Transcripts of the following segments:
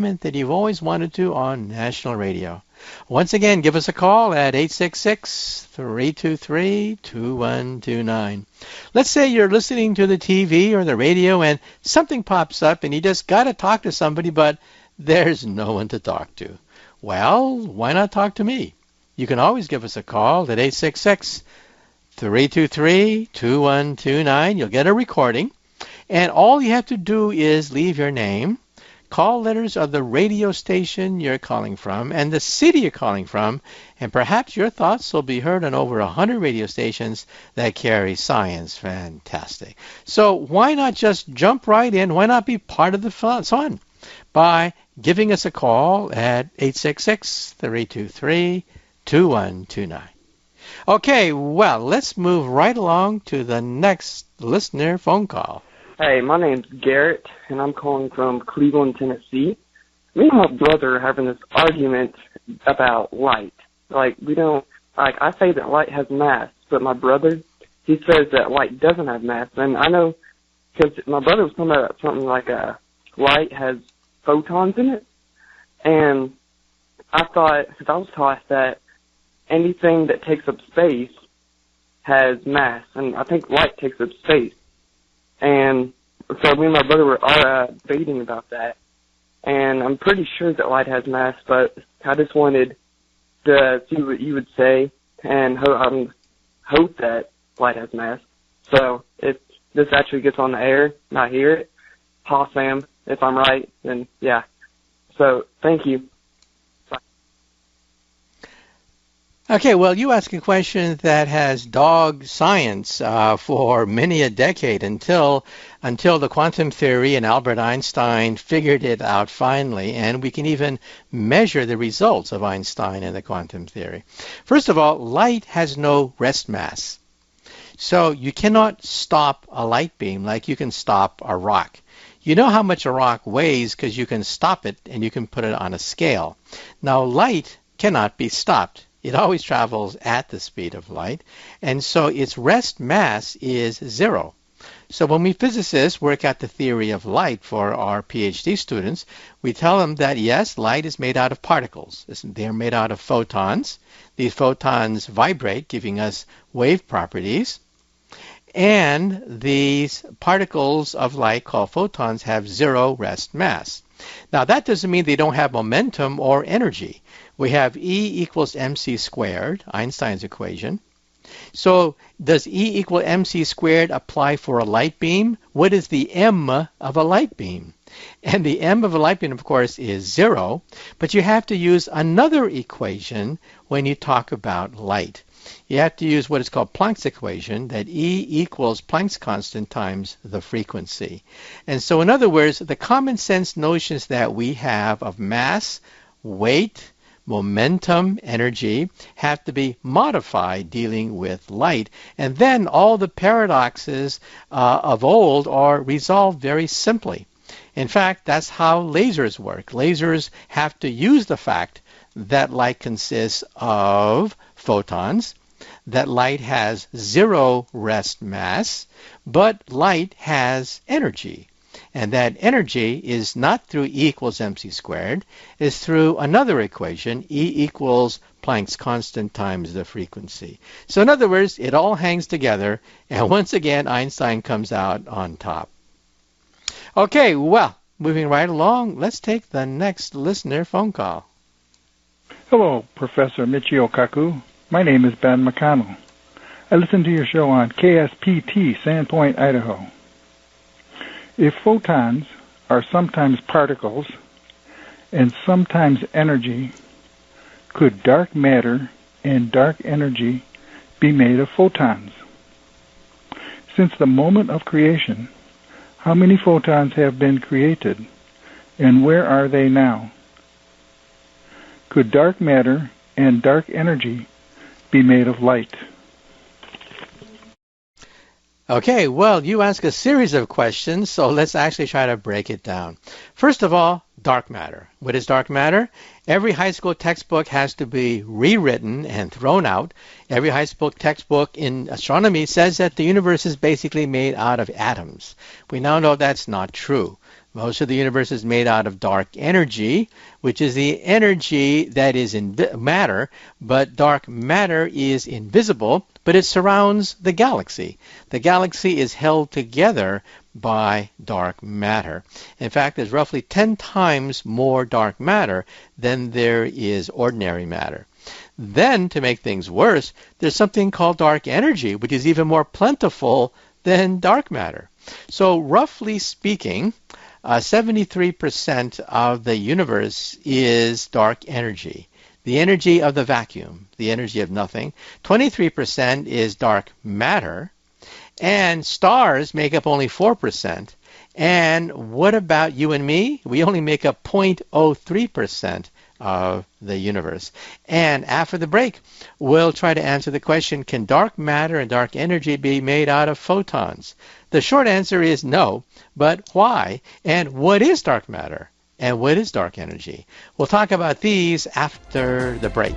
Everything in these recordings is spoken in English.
that you've always wanted to on national radio. Once again, give us a call at 866-323-2129. Let's say you're listening to the TV or the radio and something pops up and you just got to talk to somebody, but there's no one to talk to. Well, why not talk to me? You can always give us a call at 866-323-2129. You'll get a recording, and all you have to do is leave your name, call letters of the radio station you're calling from, and the city you're calling from, and perhaps your thoughts will be heard on over 100 radio stations that carry science. Fantastic. So why not just jump right in? Why not be part of the fun by giving us a call at 866-323-2129. Okay, well, let's move right along to the next listener phone call. Hey, my name's Garrett, and I'm calling from Cleveland, Tennessee. Me and my brother are having this argument about light. I say that light has mass, but my brother, he says that light doesn't have mass. And I know, because my brother was talking about something like light has photons in it. And I thought, because I was taught that anything that takes up space has mass, and I think light takes up space. And so me and my brother are debating about that, and I'm pretty sure that light has mass, but I just wanted to see what you would say, and hope that light has mass. So if this actually gets on the air and I hear it, Sam, if I'm right, then yeah. So thank you. Okay, well, you ask a question that has dogged science for many a decade until the quantum theory and Albert Einstein figured it out finally, and we can even measure the results of Einstein and the quantum theory. First of all, light has no rest mass. So you cannot stop a light beam like you can stop a rock. You know how much a rock weighs because you can stop it and you can put it on a scale. Now, light cannot be stopped. It always travels at the speed of light, and so its rest mass is zero. So when we physicists work out the theory of light for our PhD students, we tell them that yes, light is made out of particles. They're made out of photons. These photons vibrate, giving us wave properties. And these particles of light called photons have zero rest mass. Now that doesn't mean they don't have momentum or energy. We have E equals mc squared, Einstein's equation. So does E equal mc squared apply for a light beam? What is the m of a light beam? And the m of a light beam, of course, is zero, but you have to use another equation when you talk about light. You have to use what is called Planck's equation, that E equals Planck's constant times the frequency. And so in other words, the common sense notions that we have of mass, weight, momentum, energy have to be modified dealing with light. And then all the paradoxes of old are resolved very simply. In fact, that's how lasers work. Lasers have to use the fact that light consists of photons, that light has zero rest mass, but light has energy. And that energy is not through E equals mc squared, is through another equation, E equals Planck's constant times the frequency. So in other words, it all hangs together, and once again, Einstein comes out on top. Okay, well, moving right along, let's take the next listener phone call. Hello, Professor Michio Kaku. My name is Ben McConnell. I listen to your show on KSPT, Sandpoint, Idaho. If photons are sometimes particles and sometimes energy, could dark matter and dark energy be made of photons? Since the moment of creation, how many photons have been created, and where are they now? Could dark matter and dark energy be made of light? Okay, well, you ask a series of questions, so let's actually try to break it down. First of all, dark matter. What is dark matter? Every high school textbook has to be rewritten and thrown out. Every high school textbook in astronomy says that the universe is basically made out of atoms. We now know that's not true. Most of the universe is made out of dark energy, which is the energy that is in matter, but dark matter is invisible, but it surrounds the galaxy. The galaxy is held together by dark matter. In fact, there's roughly 10 times more dark matter than there is ordinary matter. Then, to make things worse, there's something called dark energy, which is even more plentiful than dark matter. So, roughly speaking, 73% of the universe is dark energy, the energy of the vacuum, the energy of nothing. 23% is dark matter, and stars make up only 4%. And what about you and me? We only make up 0.03% of the universe. And after the break, we'll try to answer the question, can dark matter and dark energy be made out of photons? The short answer is no, but why? And what is dark matter? And what is dark energy? We'll talk about these after the break.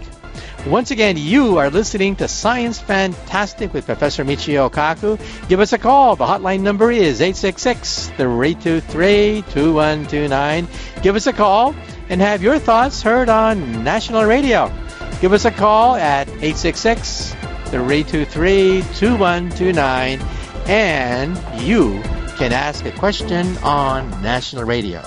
Once again, you are listening to Science Fantastic with Professor Michio Kaku. Give us a call. The hotline number is 866-323-2129. Give us a call and have your thoughts heard on national radio. Give us a call at 866-323-2129, and you can ask a question on national radio.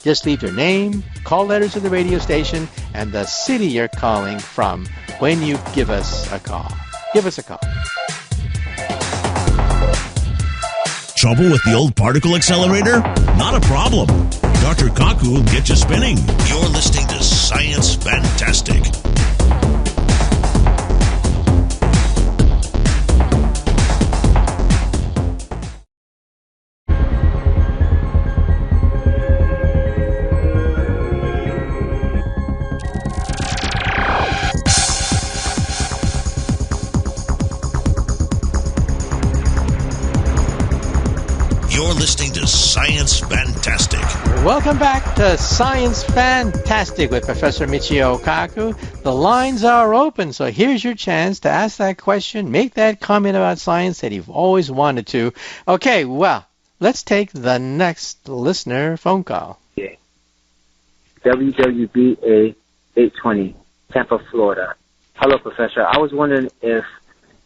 Just leave your name, call letters to the radio station, and the city you're calling from when you give us a call. Give us a call. Trouble with the old particle accelerator? Not a problem. Dr. Kaku will get you spinning. You're listening to Science Fantastic. You're listening to Science Fantastic. Welcome back to Science Fantastic with Professor Michio Kaku. The lines are open, so here's your chance to ask that question, make that comment about science that you've always wanted to. Okay, well, let's take the next listener phone call. Yeah. WWBA 820, Tampa, Florida. Hello, Professor. I was wondering if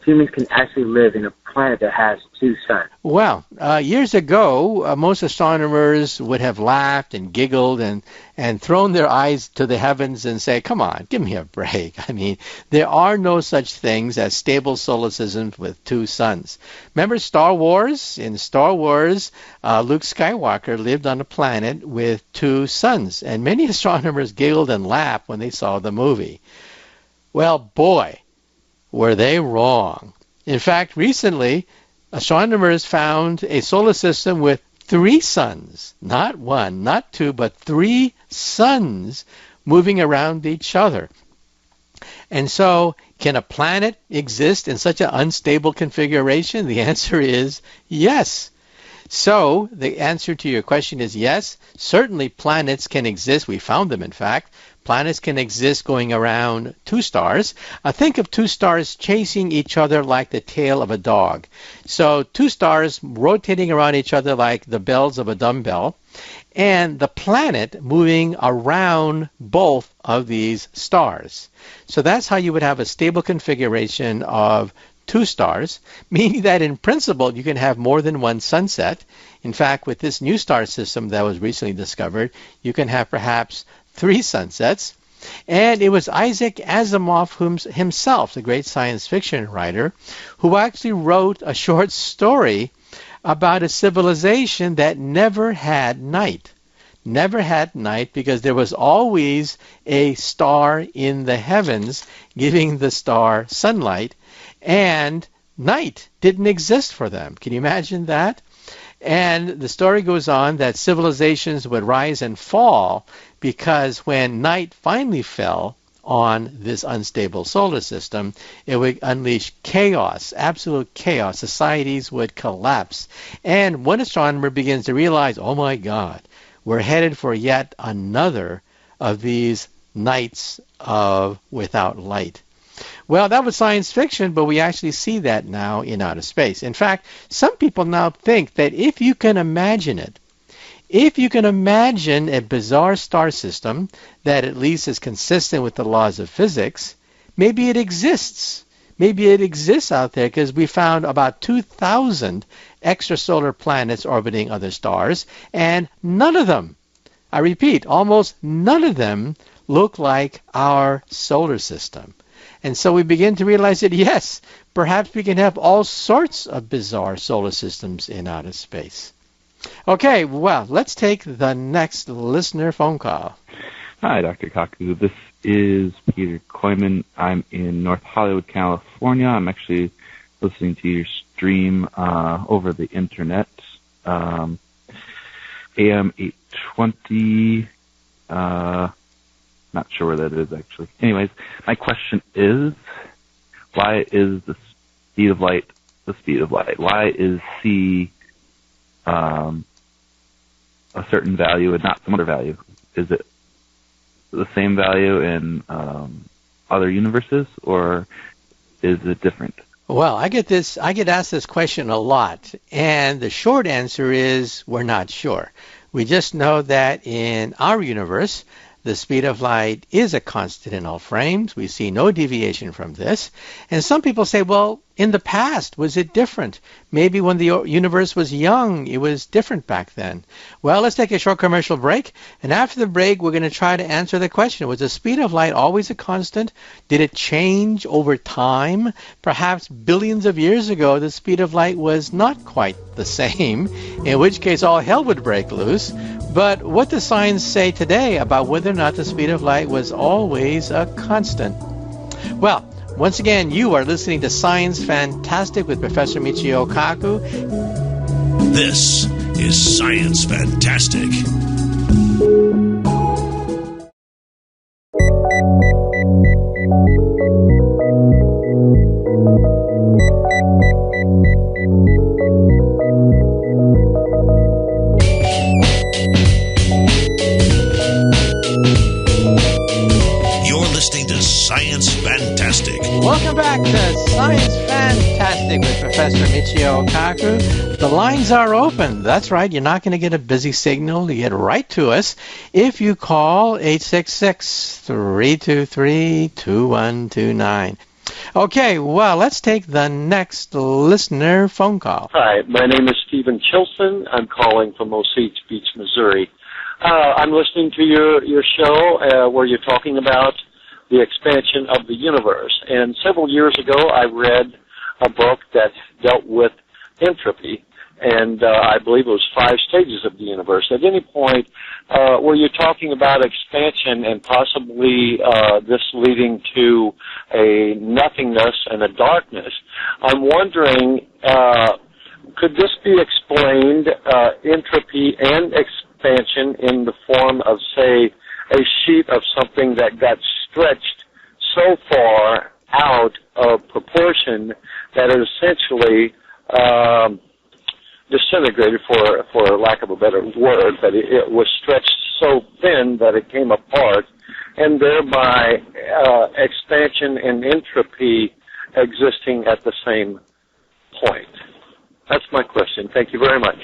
humans can actually live in a planet that has two suns. Well, years ago, most astronomers would have laughed and giggled and thrown their eyes to the heavens and say, come on, give me a break. I mean, there are no such things as stable solar systems with two suns. Remember Star Wars? In Star Wars, Luke Skywalker lived on a planet with two suns, and many astronomers giggled and laughed when they saw the movie. Well, boy, were they wrong. In fact, recently, astronomers found a solar system with three suns, not one, not two, but three suns moving around each other. And so, can a planet exist in such an unstable configuration? The answer is yes. So, the answer to your question is yes. Certainly planets can exist. We found them, in fact. Planets can exist going around two stars. Think of two stars chasing each other like the tail of a dog. So two stars rotating around each other like the bells of a dumbbell, and the planet moving around both of these stars. So that's how you would have a stable configuration of two stars, meaning that in principle you can have more than one sunset. In fact, with this new star system that was recently discovered, you can have perhaps three sunsets. And it was Isaac Asimov himself, the great science fiction writer, who actually wrote a short story about a civilization that never had night. Never had night because there was always a star in the heavens giving the star sunlight, and night didn't exist for them. Can you imagine that? And the story goes on that civilizations would rise and fall because when night finally fell on this unstable solar system, it would unleash chaos, absolute chaos. Societies would collapse. And one astronomer begins to realize, oh my God, we're headed for yet another of these nights of without light. Well, that was science fiction, but we actually see that now in outer space. In fact, some people now think that if you can imagine it, If you can imagine a bizarre star system that at least is consistent with the laws of physics, maybe it exists. Maybe it exists out there because we found about 2,000 extrasolar planets orbiting other stars, and none of them, I repeat, almost none of them look like our solar system. And so we begin to realize that, yes, perhaps we can have all sorts of bizarre solar systems in outer space. Okay, well, let's take the next listener phone call. Hi, Dr. Kaku. This is Peter Koyman. I'm in North Hollywood, California. I'm actually listening to your stream over the internet. AM 820. Not sure where that is, actually. Anyways, my question is, why is the speed of light the speed of light? Why is c a certain value and not some other value? Is it the same value in other universes, or is it different? Well, I get asked this question a lot, and the short answer is we're not sure. We just know that in our universe, the speed of light is a constant in all frames. We see no deviation from this. And some people say, well, in the past, was it different? Maybe when the universe was young, it was different back then. Well, let's take a short commercial break. And after the break, we're going to try to answer the question. Was the speed of light always a constant? Did it change over time? Perhaps billions of years ago, the speed of light was not quite the same, in which case all hell would break loose. But what does science say today about whether or not the speed of light was always a constant? Well, once again, you are listening to Science Fantastic with Professor Michio Kaku. This is Science Fantastic. Science Fantastic. Welcome back to Science Fantastic with Professor Michio Kaku. The lines are open. That's right. You're not going to get a busy signal to get right to us if you call 866-323-2129. Okay, well, let's take the next listener phone call. Hi, my name is Stephen Chilson. I'm calling from Osage Beach, Missouri. I'm listening to your show where you're talking about the expansion of the universe. And several years ago, I read a book that dealt with entropy, and I believe it was 5 stages of the universe. At any point where you're talking about expansion and possibly this leading to a nothingness and a darkness, I'm wondering, could this be explained, entropy and expansion, in the form of, say, a sheet of something that got stretched so far out of proportion that it essentially disintegrated, for lack of a better word, but it was stretched so thin that it came apart, and thereby expansion and entropy existing at the same point? That's my question. Thank you very much.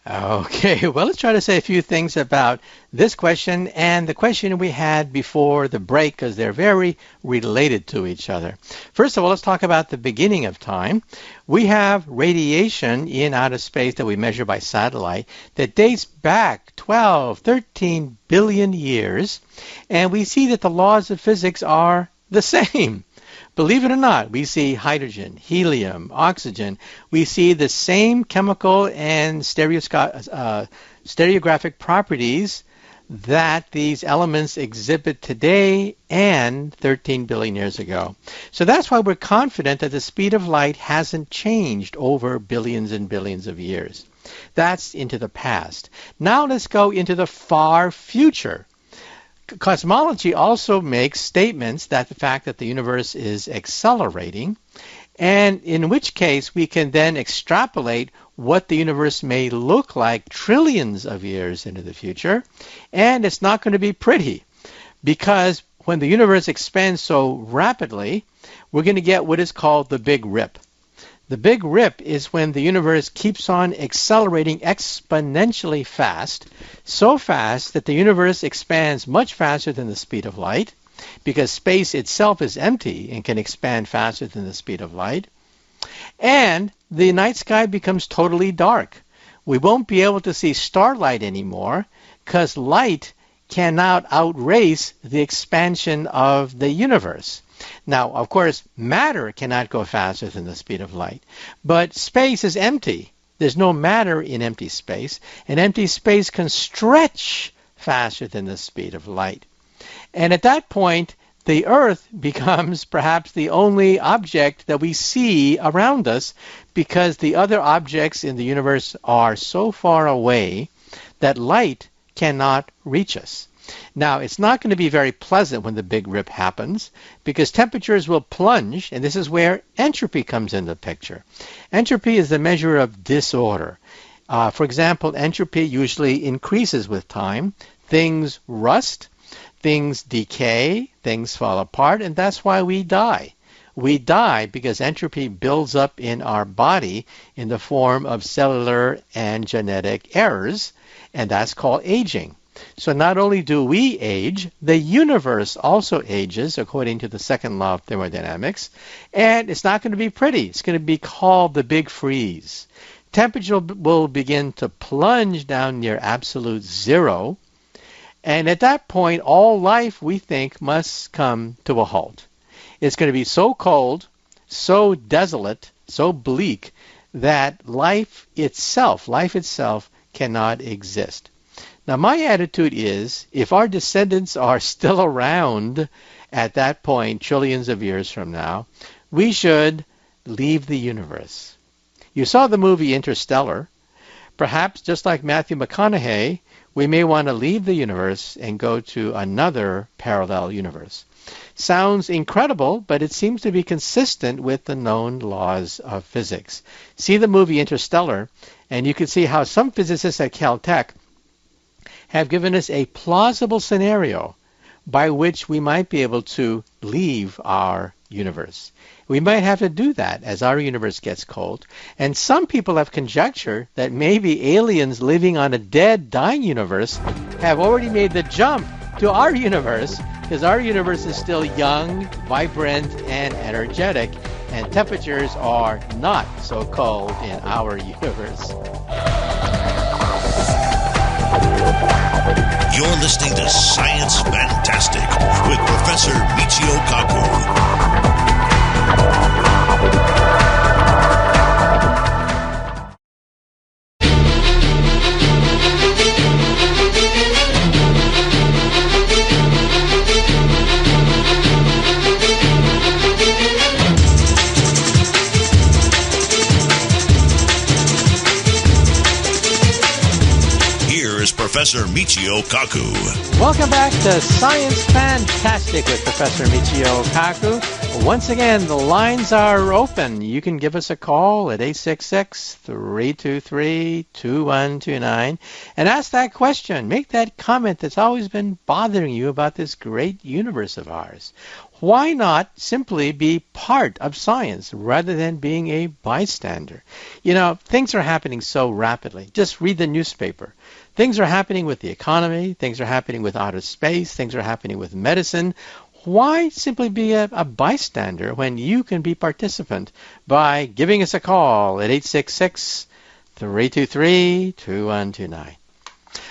Okay, well, let's try to say a few things about this question and the question we had before the break, because they're very related to each other. First of all, let's talk about the beginning of time. We have radiation in outer space that we measure by satellite that dates back 12, 13 billion years, and we see that the laws of physics are the same. Believe it or not, we see hydrogen, helium, oxygen. We see the same chemical and stereographic properties that these elements exhibit today and 13 billion years ago. So that's why we're confident that the speed of light hasn't changed over billions and billions of years. That's into the past. Now let's go into the far future. Cosmology also makes statements that the fact that the universe is accelerating, and in which case we can then extrapolate what the universe may look like trillions of years into the future, and it's not going to be pretty, because when the universe expands so rapidly, we're going to get what is called the Big Rip. The big rip is when the universe keeps on accelerating exponentially fast, so fast that the universe expands much faster than the speed of light, because space itself is empty and can expand faster than the speed of light. And the night sky becomes totally dark. We won't be able to see starlight anymore because light cannot outrace the expansion of the universe. Now, of course, matter cannot go faster than the speed of light, but space is empty. There's no matter in empty space, and empty space can stretch faster than the speed of light. And at that point, the Earth becomes perhaps the only object that we see around us, because the other objects in the universe are so far away that light cannot reach us. Now, it's not going to be very pleasant when the big rip happens, because temperatures will plunge, and this is where entropy comes into the picture. Entropy is the measure of disorder. For example, entropy usually increases with time. Things rust, things decay, things fall apart, and that's why we die. We die because entropy builds up in our body in the form of cellular and genetic errors, and that's called aging. So not only do we age, the universe also ages according to the second law of thermodynamics, and it's not going to be pretty. It's going to be called the big freeze. Temperature will begin to plunge down near absolute zero, and at that point, all life, we think, must come to a halt. It's going to be so cold, so desolate, so bleak, that life itself cannot exist. Now, my attitude is, if our descendants are still around at that point, trillions of years from now, we should leave the universe. You saw the movie Interstellar. Perhaps, just like Matthew McConaughey, we may want to leave the universe and go to another parallel universe. Sounds incredible, but it seems to be consistent with the known laws of physics. See the movie Interstellar, and you can see how some physicists at Caltech have given us a plausible scenario by which we might be able to leave our universe. We might have to do that as our universe gets cold. And some people have conjectured that maybe aliens living on a dead, dying universe have already made the jump to our universe, because our universe is still young, vibrant, and energetic, and temperatures are not so cold in our universe. You're listening to Science Fantastic with Professor Michio Kaku. Professor Michio Kaku. Welcome back to Science Fantastic with Professor Michio Kaku. Once again, the lines are open. You can give us a call at 866-323-2129 and ask that question. Make that comment that's always been bothering you about this great universe of ours. Why not simply be part of science rather than being a bystander? You know, things are happening so rapidly. Just read the newspaper. Things are happening with the economy. Things are happening with outer space. Things are happening with medicine. Why simply be a bystander when you can be participant by giving us a call at 866-323-2129?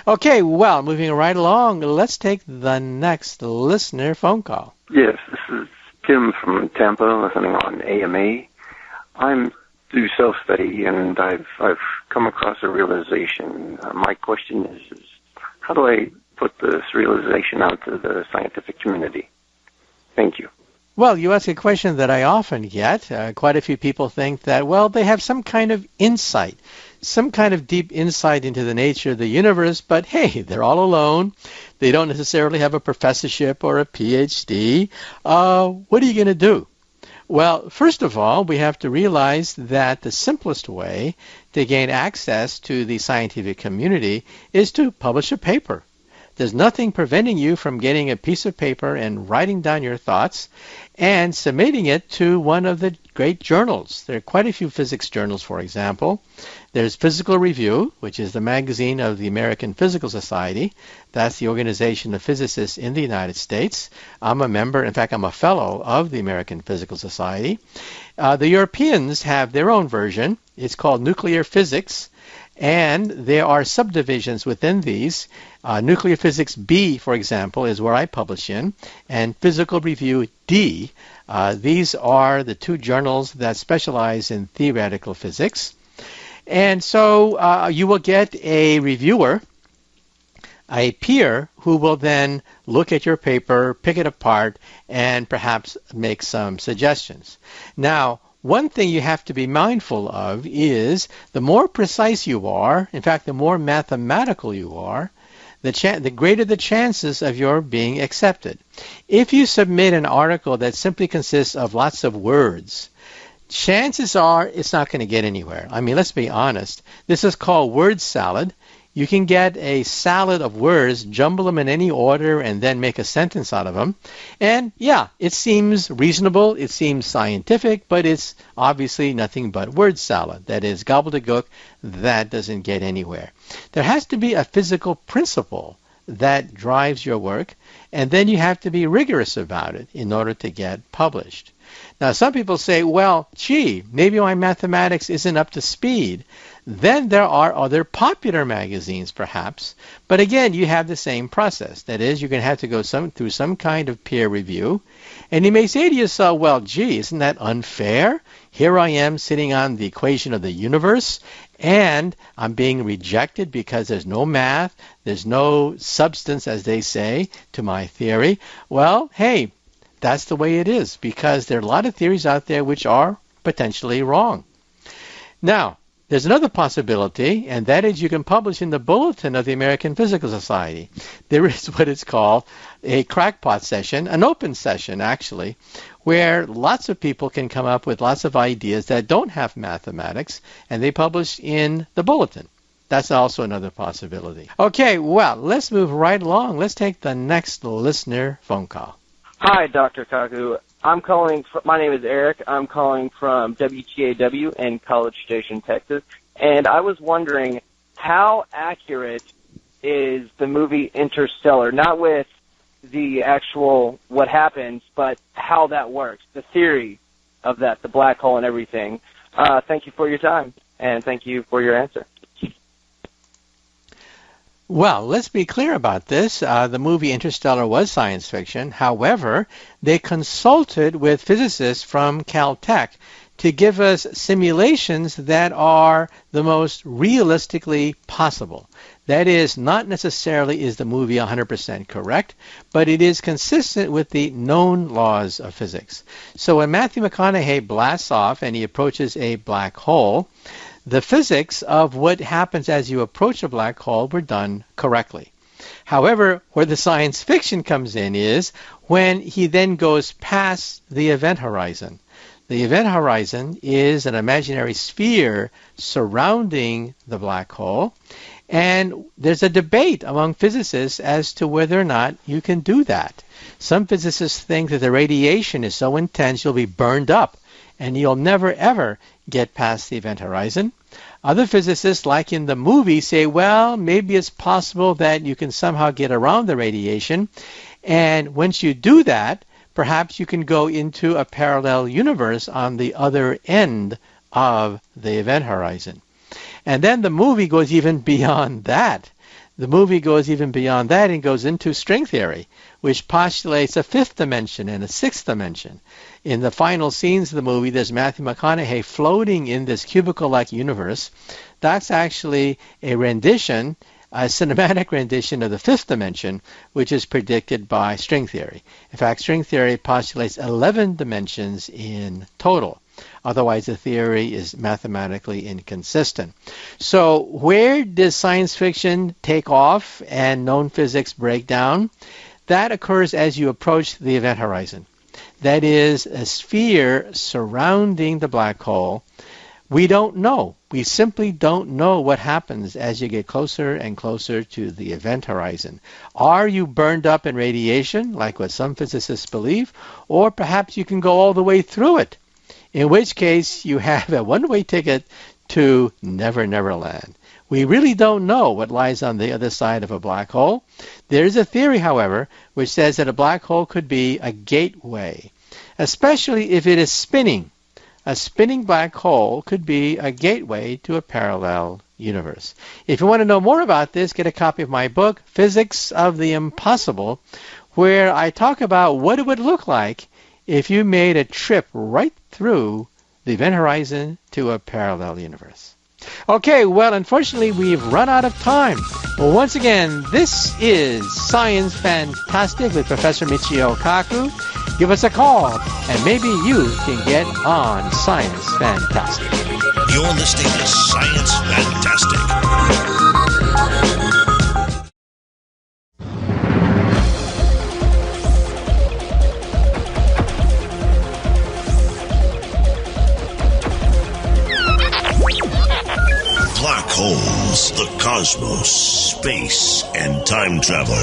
Okay, well, moving right along, let's take the next listener phone call. Yes, this is Tim from Tampa, listening on AMA. I'm do self-study, and I've come across a realization. My question is how do I put this realization out to the scientific community? Thank you. Well, you ask a question that I often get. Quite a few people think that, well, they have some kind of insight, some kind of deep insight into the nature of the universe, but hey, they're all alone. They don't necessarily have a professorship or a PhD. What are you going to do? Well, first of all, we have to realize that the simplest way to gain access to the scientific community is to publish a paper. There's nothing preventing you from getting a piece of paper and writing down your thoughts and submitting it to one of the great journals. There are quite a few physics journals, for example. There's Physical Review, which is the magazine of the American Physical Society. That's the organization of physicists in the United States. I'm a member, in fact, I'm a fellow of the American Physical Society. The Europeans have their own version. It's called Nuclear Physics, and there are subdivisions within these. Nuclear Physics B, for example, is where I publish in, and Physical Review D. These are the two journals that specialize in theoretical physics. And so you will get a reviewer, a peer, who will then look at your paper, pick it apart, and perhaps make some suggestions. Now, one thing you have to be mindful of is the more precise you are, in fact, the more mathematical you are, the greater the chances of your being accepted. If you submit an article that simply consists of lots of words, chances are it's not going to get anywhere. I mean, let's be honest. This is called word salad. You can get a salad of words, jumble them in any order, and then make a sentence out of them. And yeah, it seems reasonable, it seems scientific, but it's obviously nothing but word salad. That is gobbledygook. That doesn't get anywhere. There has to be a physical principle that drives your work, and then you have to be rigorous about it in order to get published. Now, some people say, well, gee, maybe my mathematics isn't up to speed. Then there are other popular magazines, perhaps. But again, you have the same process. That is, you're going to have to go through some kind of peer review. And you may say to yourself, well, gee, isn't that unfair? Here I am sitting on the equation of the universe, and I'm being rejected because there's no math, there's no substance, as they say, to my theory. Well, hey, that's the way it is, because there are a lot of theories out there which are potentially wrong. Now, there's another possibility, and that is you can publish in the Bulletin of the American Physical Society. There is what is called a crackpot session, an open session, actually, where lots of people can come up with lots of ideas that don't have mathematics, and they publish in the Bulletin. That's also another possibility. Okay, well, let's move right along. Let's take the next listener phone call. Hi, Dr. Kaku. My name is Eric. I'm calling from WTAW in College Station, Texas. And I was wondering, how accurate is the movie Interstellar? Not with the actual what happens, but how that works, the theory of that, the black hole and everything. Thank you for your time, and thank you for your answer. Well, let's be clear about this. The movie Interstellar was science fiction. However, they consulted with physicists from Caltech to give us simulations that are the most realistically possible. That is, not necessarily is the movie 100% correct, but it is consistent with the known laws of physics. So when Matthew McConaughey blasts off and he approaches a black hole, the physics of what happens as you approach a black hole were done correctly. However, where the science fiction comes in is when he then goes past the event horizon. The event horizon is an imaginary sphere surrounding the black hole, and there's a debate among physicists as to whether or not you can do that. Some physicists think that the radiation is so intense you'll be burned up, and you'll never ever get past the event horizon. Other physicists, like in the movie, say, well, maybe it's possible that you can somehow get around the radiation, and once you do that, perhaps you can go into a parallel universe on the other end of the event horizon. And then the movie goes even beyond that. The movie goes even beyond that and goes into string theory, which postulates a fifth dimension and a sixth dimension. In the final scenes of the movie, there's Matthew McConaughey floating in this cubicle-like universe. That's actually a rendition, a cinematic rendition of the fifth dimension, which is predicted by string theory. In fact, string theory postulates 11 dimensions in total. Otherwise, the theory is mathematically inconsistent. So where does science fiction take off and known physics break down? That occurs as you approach the event horizon. That is a sphere surrounding the black hole We don't know. We simply don't know what happens as you get closer and closer to the event horizon. Are you burned up in radiation, like what some physicists believe, or perhaps you can go all the way through it, in which case you have a one-way ticket to Never Never Land. We really don't know what lies on the other side of a black hole. There is a theory, however, which says that a black hole could be a gateway, especially if it is spinning. A spinning black hole could be a gateway to a parallel universe. If you want to know more about this, get a copy of my book, Physics of the Impossible, where I talk about what it would look like if you made a trip right through the event horizon to a parallel universe. Okay, well, unfortunately, we've run out of time. Well, once again, this is Science Fantastic with Professor Michio Kaku. Give us a call, and maybe you can get on Science Fantastic. You're listening to Science Fantastic. Black holes, the cosmos, space, and time travel,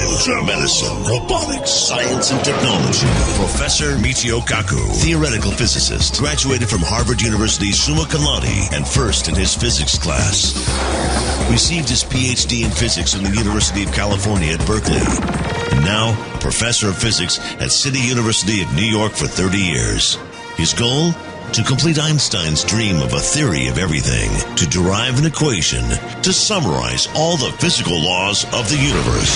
medicine, robotics, science, and technology. Professor Michio Kaku, theoretical physicist, graduated from Harvard University summa cum laude and first in his physics class. Received his PhD in physics from the University of California at Berkeley. And now, professor of physics at City University of New York for 30 years. His goal? To complete Einstein's dream of a theory of everything, to derive an equation, to summarize all the physical laws of the universe.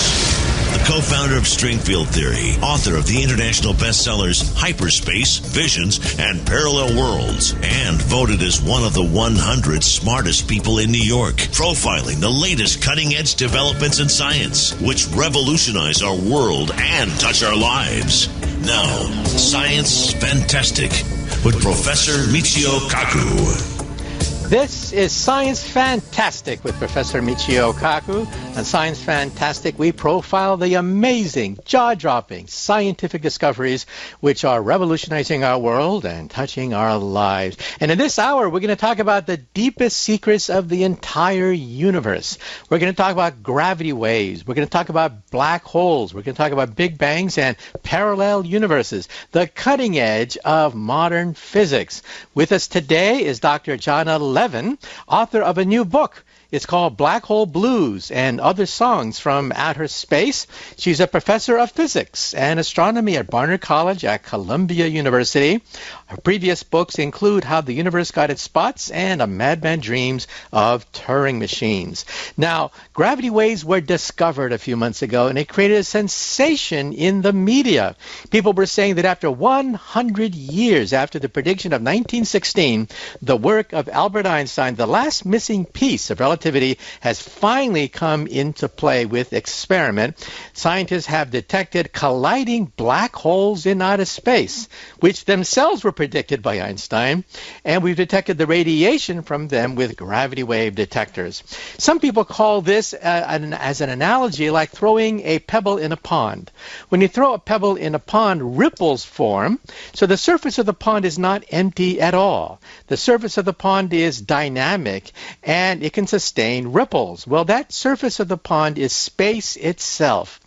The co-founder of string field theory, author of the international bestsellers Hyperspace, Visions, and Parallel Worlds, and voted as one of the 100 smartest people in New York, profiling the latest cutting-edge developments in science, which revolutionize our world and touch our lives. Now, Science Fantastic with Professor Michio Kaku. This is Science Fantastic with Professor Michio Kaku. On Science Fantastic, we profile the amazing, jaw-dropping scientific discoveries which are revolutionizing our world and touching our lives. And in this hour, we're going to talk about the deepest secrets of the entire universe. We're going to talk about gravity waves. We're going to talk about black holes. We're going to talk about big bangs and parallel universes, the cutting edge of modern physics. With us today is Dr. Jana Levin, author of a new book. It's called Black Hole Blues and Other Songs from Outer Space. She's a professor of physics and astronomy at Barnard College at Columbia University. Her previous books include How the Universe Got Its Spots and A Madman Dreams of Turing Machines. Now, gravity waves were discovered a few months ago, and it created a sensation in the media. People were saying that after 100 years after the prediction of 1916, the work of Albert Einstein, the last missing piece of relativity, has finally come into play with experiment. Scientists have detected colliding black holes in outer space, which themselves were predicted by Einstein, and we've detected the radiation from them with gravity wave detectors. Some people call this as an analogy like throwing a pebble in a pond. When you throw a pebble in a pond, ripples form, so the surface of the pond is not empty at all. The surface of the pond is dynamic, and it can sustain ripples. Well, that surface of the pond is space itself.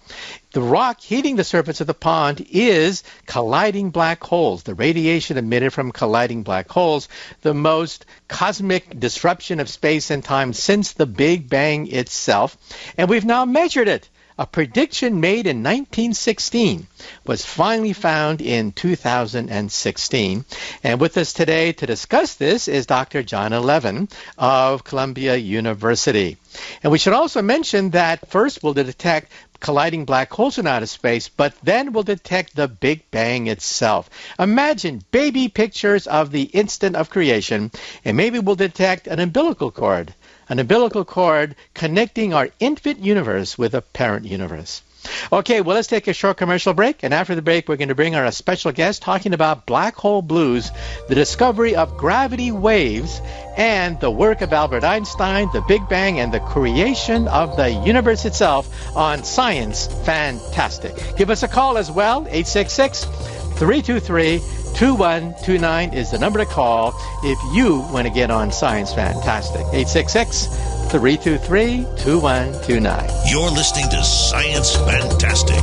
The rock heating the surface of the pond is colliding black holes, the radiation emitted from colliding black holes, the most cosmic disruption of space and time since the Big Bang itself. And we've now measured it. A prediction made in 1916 was finally found in 2016. And with us today to discuss this is Dr. Jana Levin of Columbia University. And we should also mention that first we'll detect colliding black holes in outer space, but then we'll detect the Big Bang itself. Imagine baby pictures of the instant of creation, and maybe we'll detect an umbilical cord connecting our infant universe with a parent universe. Okay, well, let's take a short commercial break, and after the break, we're going to bring our special guest talking about black hole blues, the discovery of gravity waves, and the work of Albert Einstein, the Big Bang, and the creation of the universe itself on Science Fantastic. Give us a call as well, 866-323-9737. 866-2129 is the number to call if you want to get on Science Fantastic. 866-323-2129. You're listening to Science Fantastic.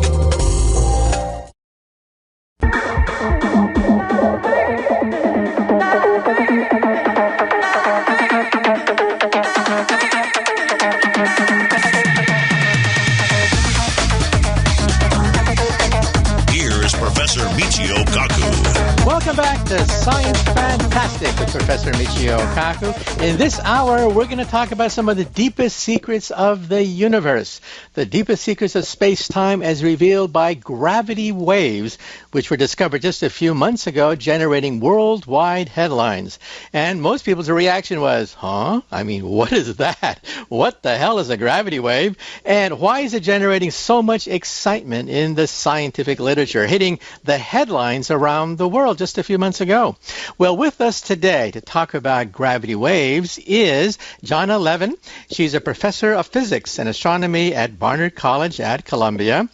Professor Michio Kaku. Welcome back to Science Fantastic with Professor Michio Kaku. In this hour, we're going to talk about some of the deepest secrets of the universe, the deepest secrets of space-time as revealed by gravity waves, which were discovered just a few months ago, generating worldwide headlines. And most people's reaction was, huh? I mean, what is that? What the hell is a gravity wave? And why is it generating so much excitement in the scientific literature, hitting the headlines around the world just a few months ago? Well, with us today to talk about gravity waves is Jana Levin. She's a professor of physics and astronomy at Barnard College at Columbia.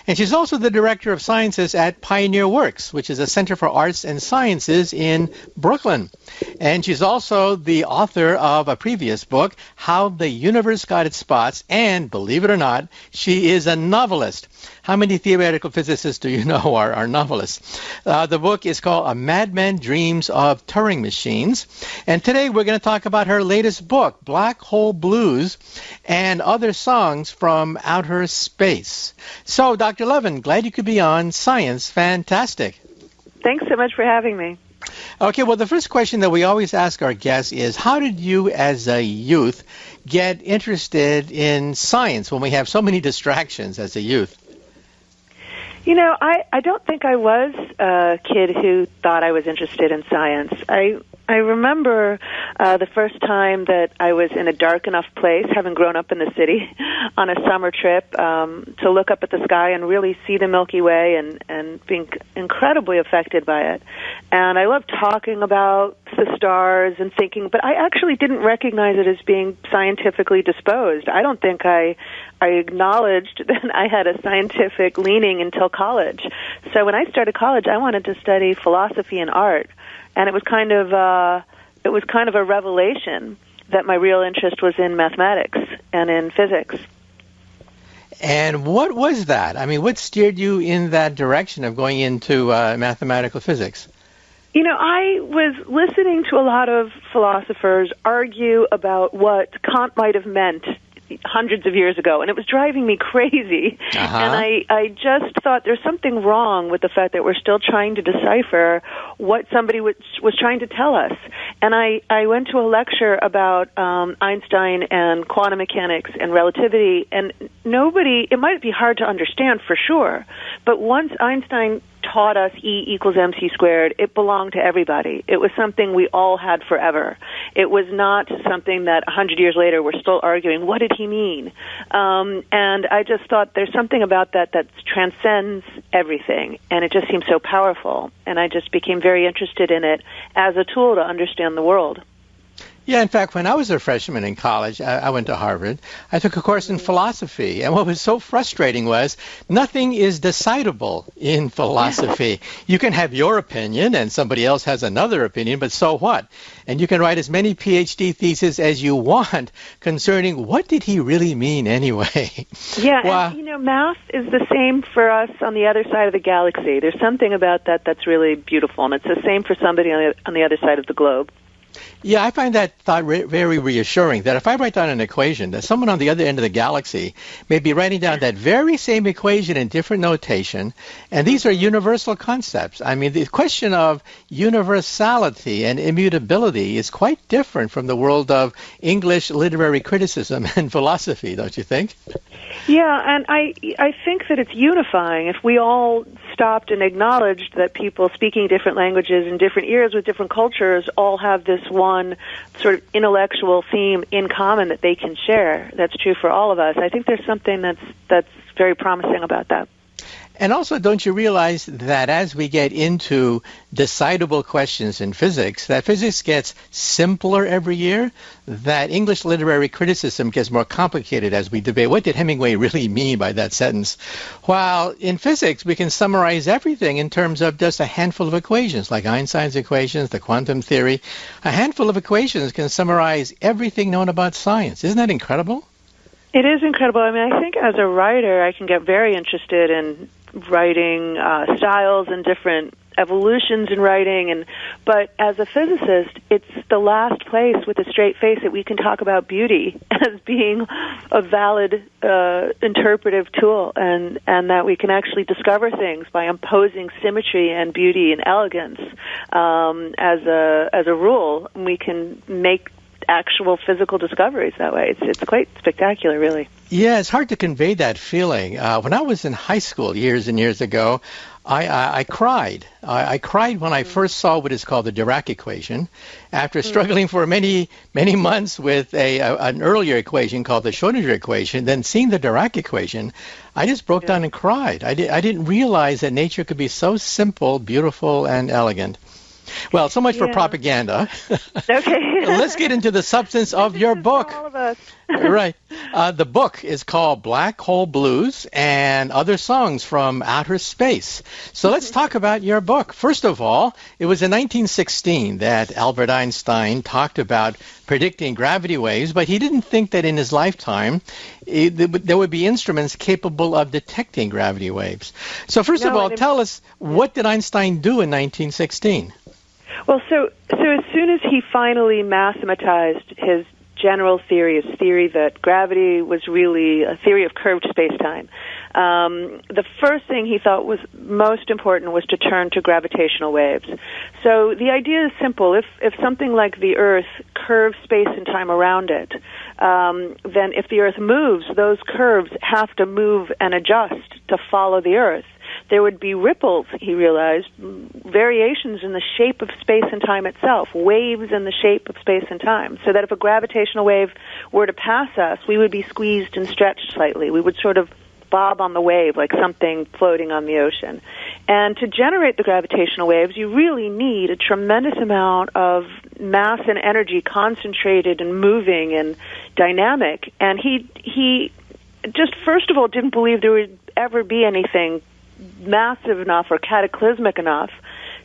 And she's also the director of sciences at Pioneer Works, which is a center for arts and sciences in Brooklyn. And she's also the author of a previous book, How the Universe Got Its Spots. And believe it or not, she is a novelist. How many theoretical physicists do you know are novelists? The book is called A Madman Dreams of Turing Machines. And today we're going to talk about her latest book, Black Hole Blues, and other songs from outer space. So, Dr. Levin, glad you could be on Science Fantastic. Thanks so much for having me. Okay, well, the first question that we always ask our guests is, how did you as a youth get interested in science when we have so many distractions as a youth? You know, I don't think I was a kid who thought I was interested in science. I remember the first time that I was in a dark enough place, having grown up in the city, on a summer trip, to look up at the sky and really see the Milky Way and being incredibly affected by it. And I loved talking about the stars and thinking, but I actually didn't recognize it as being scientifically disposed. I don't think I acknowledged that I had a scientific leaning until college. So when I started college, I wanted to study philosophy and art, and it was kind of a revelation that my real interest was in mathematics and in physics. And what was that? I mean, what steered you in that direction of going into mathematical physics? You know, I was listening to a lot of philosophers argue about what Kant might have meant hundreds of years ago, and it was driving me crazy. And I just thought there's something wrong with the fact that we're still trying to decipher what somebody was trying to tell us. And I went to a lecture about Einstein and quantum mechanics and relativity, and it might be hard to understand for sure, but once Einstein taught us E equals MC squared, it belonged to everybody. It was something we all had forever. It was not something that 100 years later we're still arguing, what did he mean? And I just thought there's something about that transcends everything, and it just seems so powerful. And I just became very interested in it as a tool to understand the world. Yeah, in fact, when I was a freshman in college, I went to Harvard. I took a course in philosophy, and what was so frustrating was nothing is decidable in philosophy. You can have your opinion, and somebody else has another opinion, but so what? And you can write as many PhD theses as you want concerning what did he really mean anyway. Yeah, well, and, you know, math is the same for us on the other side of the galaxy. There's something about that that's really beautiful, and it's the same for somebody on the other side of the globe. Yeah, I find that thought very reassuring, that if I write down an equation, that someone on the other end of the galaxy may be writing down that very same equation in different notation, and these are universal concepts. I mean, the question of universality and immutability is quite different from the world of English literary criticism and philosophy, don't you think? Yeah, and I think that it's unifying. If we all stopped and acknowledged that people speaking different languages in different eras with different cultures all have this one sort of intellectual theme in common that they can share, that's true for all of us. I think there's something that's very promising about that. And also, don't you realize that as we get into decidable questions in physics, that physics gets simpler every year, that English literary criticism gets more complicated as we debate what did Hemingway really mean by that sentence, while in physics we can summarize everything in terms of just a handful of equations, like Einstein's equations, the quantum theory. A handful of equations can summarize everything known about science. Isn't that incredible? It is incredible. I mean, I think as a writer, I can get very interested in writing styles and different evolutions in writing, but as a physicist, it's the last place with a straight face that we can talk about beauty as being a valid interpretive tool, and that we can actually discover things by imposing symmetry and beauty and elegance as a rule. We can make actual physical discoveries that way. It's quite spectacular, really. Yeah, it's hard to convey that feeling. When I was in high school years and years ago, I cried. I cried when I first saw what is called the Dirac equation. After struggling for many months with an earlier equation called the Schrödinger equation, then seeing the Dirac equation, I just broke down and cried. I didn't realize that nature could be so simple, beautiful, and elegant. Well, so much for propaganda. Okay. Let's get into the substance of your book. For all of us. Right. The book is called Black Hole Blues and Other Songs from Outer Space. So let's talk about your book. First of all, it was in 1916 that Albert Einstein talked about predicting gravity waves, but he didn't think that in his lifetime there would be instruments capable of detecting gravity waves. So first of all, tell us, what did Einstein do in 1916? Well, so as soon as he finally mathematized his general theory, his theory that gravity was really a theory of curved space-time, the first thing he thought was most important was to turn to gravitational waves. So the idea is simple. If something like the Earth curves space and time around it, then if the Earth moves, those curves have to move and adjust to follow the Earth. There would be ripples, he realized, variations in the shape of space and time itself, waves in the shape of space and time, so that if a gravitational wave were to pass us, we would be squeezed and stretched slightly. We would sort of bob on the wave like something floating on the ocean. And to generate the gravitational waves, you really need a tremendous amount of mass and energy concentrated and moving and dynamic. And he just, first of all, didn't believe there would ever be anything massive enough or cataclysmic enough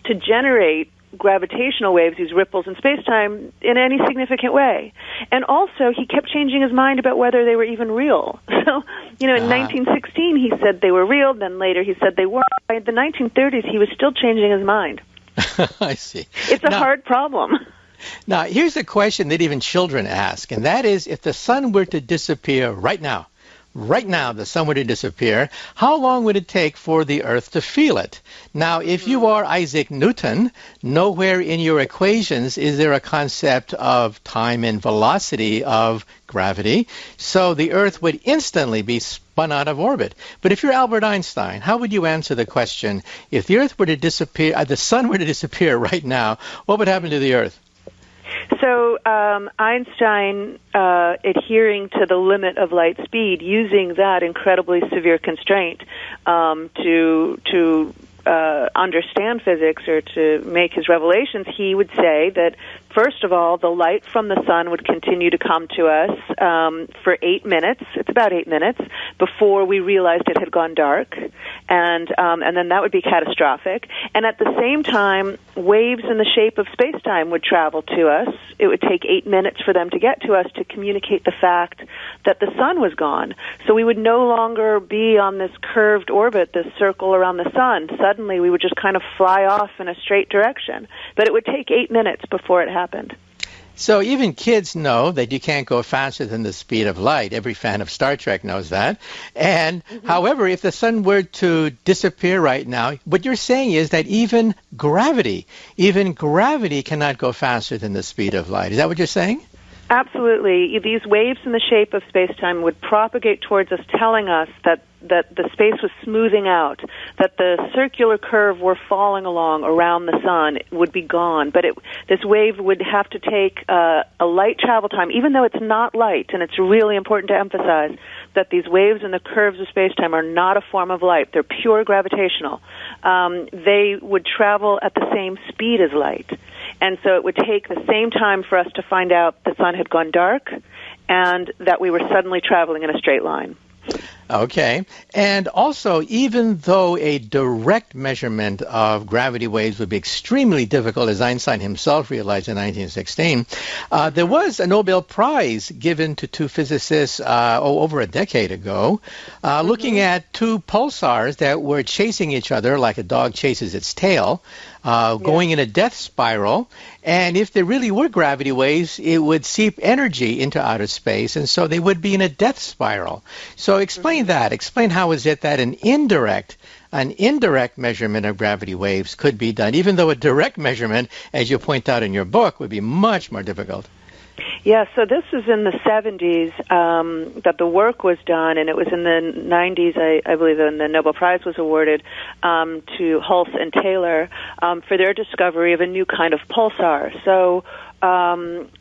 to generate gravitational waves, these ripples in space-time, in any significant way. And also, he kept changing his mind about whether they were even real. So, in 1916, he said they were real, then later he said they weren't. By the 1930s, he was still changing his mind. I see. It's a hard problem. Now, here's a question that even children ask, and that is, if the sun were to disappear right now, the sun were to disappear, how long would it take for the Earth to feel it? Now, if you are Isaac Newton, nowhere in your equations is there a concept of time and velocity of gravity, so the Earth would instantly be spun out of orbit. But if you're Albert Einstein, how would you answer the question, if the Earth were to disappear, the sun were to disappear right now, what would happen to the Earth? So Einstein, adhering to the limit of light speed, using that incredibly severe constraint to understand physics or to make his revelations, he would say that, first of all, the light from the sun would continue to come to us for 8 minutes. It's about 8 minutes before we realized it had gone dark, and then that would be catastrophic. And at the same time, waves in the shape of space-time would travel to us. It would take 8 minutes for them to get to us to communicate the fact that the sun was gone. So we would no longer be on this curved orbit, this circle around the sun. Suddenly, we would just kind of fly off in a straight direction. But it would take 8 minutes before it happened. So even kids know that you can't go faster than the speed of light. Every fan of Star Trek knows that. And however, if the sun were to disappear right now, what you're saying is that even gravity cannot go faster than the speed of light. Is that what you're saying? Absolutely. These waves in the shape of space-time would propagate towards us, telling us that the space was smoothing out, that the circular curve we're falling along around the sun would be gone. But this wave would have to take a light travel time, even though it's not light, and it's really important to emphasize that these waves and the curves of space-time are not a form of light. They're pure gravitational. They would travel at the same speed as light. And so it would take the same time for us to find out the sun had gone dark and that we were suddenly traveling in a straight line. Okay. And also, even though a direct measurement of gravity waves would be extremely difficult, as Einstein himself realized in 1916, there was a Nobel Prize given to two physicists over a decade ago, looking at two pulsars that were chasing each other like a dog chases its tail, going in a death spiral. And if there really were gravity waves, it would seep energy into outer space, and so they would be in a death spiral. So explain that. Explain how is it that an indirect measurement of gravity waves could be done, even though a direct measurement, as you point out in your book, would be much more difficult. Yeah, so this is in the 70s that the work was done, and it was in the 90s, I believe, when the Nobel Prize was awarded to Hulse and Taylor for their discovery of a new kind of pulsar. So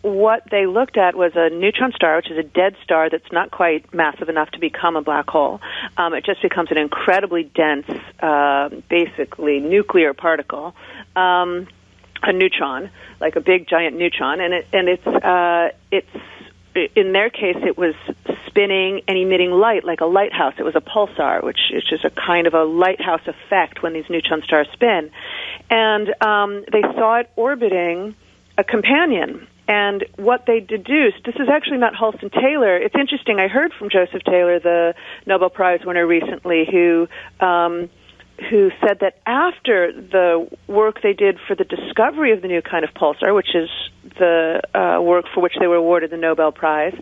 what they looked at was a neutron star, which is a dead star that's not quite massive enough to become a black hole. It just becomes an incredibly dense, basically nuclear particle. A neutron, like a big giant neutron, and it's in their case it was spinning and emitting light like a lighthouse. It was a pulsar, which is just a kind of a lighthouse effect when these neutron stars spin, and they saw it orbiting a companion. And what they deduced, this is actually not Hulse and Taylor. It's interesting. I heard from Joseph Taylor, the Nobel Prize winner recently, who said that after the work they did for the discovery of the new kind of pulsar, which is the work for which they were awarded the Nobel Prize,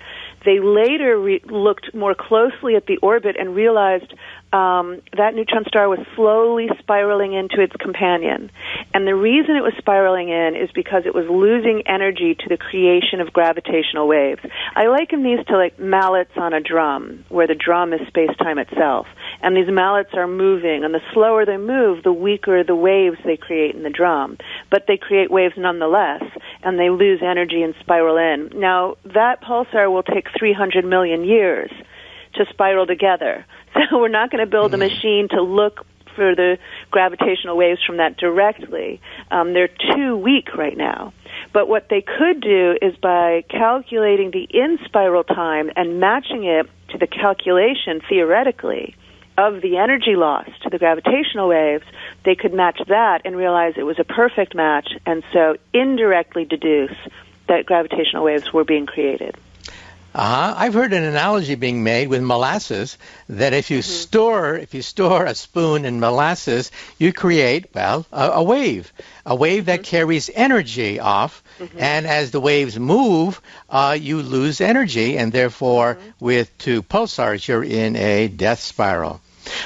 they later looked more closely at the orbit and realized that neutron star was slowly spiraling into its companion. And the reason it was spiraling in is because it was losing energy to the creation of gravitational waves. I liken these to like mallets on a drum, where the drum is space-time itself. And these mallets are moving, and the slower they move, the weaker the waves they create in the drum. But they create waves nonetheless, and they lose energy and spiral in. Now, that pulsar will take 300 million years to spiral together. So we're not going to build a machine to look for the gravitational waves from that directly. They're too weak right now. But what they could do is by calculating the in-spiral time and matching it to the calculation, theoretically, of the energy loss to the gravitational waves, they could match that and realize it was a perfect match, and so indirectly deduce that gravitational waves were being created. I've heard an analogy being made with molasses that if you store a spoon in molasses, you create, a wave that carries energy off, and as the waves move, you lose energy, and therefore with two pulsars, you're in a death spiral.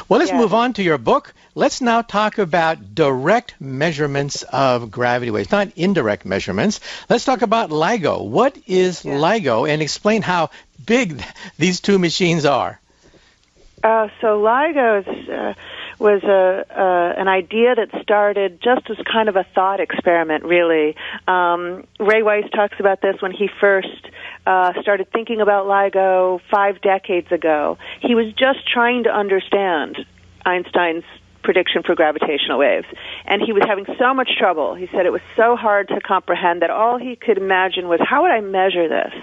Well, let's move on to your book. Let's now talk about direct measurements of gravity waves, not indirect measurements. Let's talk about LIGO. What is LIGO, and explain how big these two machines are? So LIGO was an idea that started just as kind of a thought experiment, really. Ray Weiss talks about this when he first started thinking about LIGO 5 decades ago. He was just trying to understand Einstein's prediction for gravitational waves, and he was having so much trouble. He said it was so hard to comprehend that all he could imagine was, how would I measure this?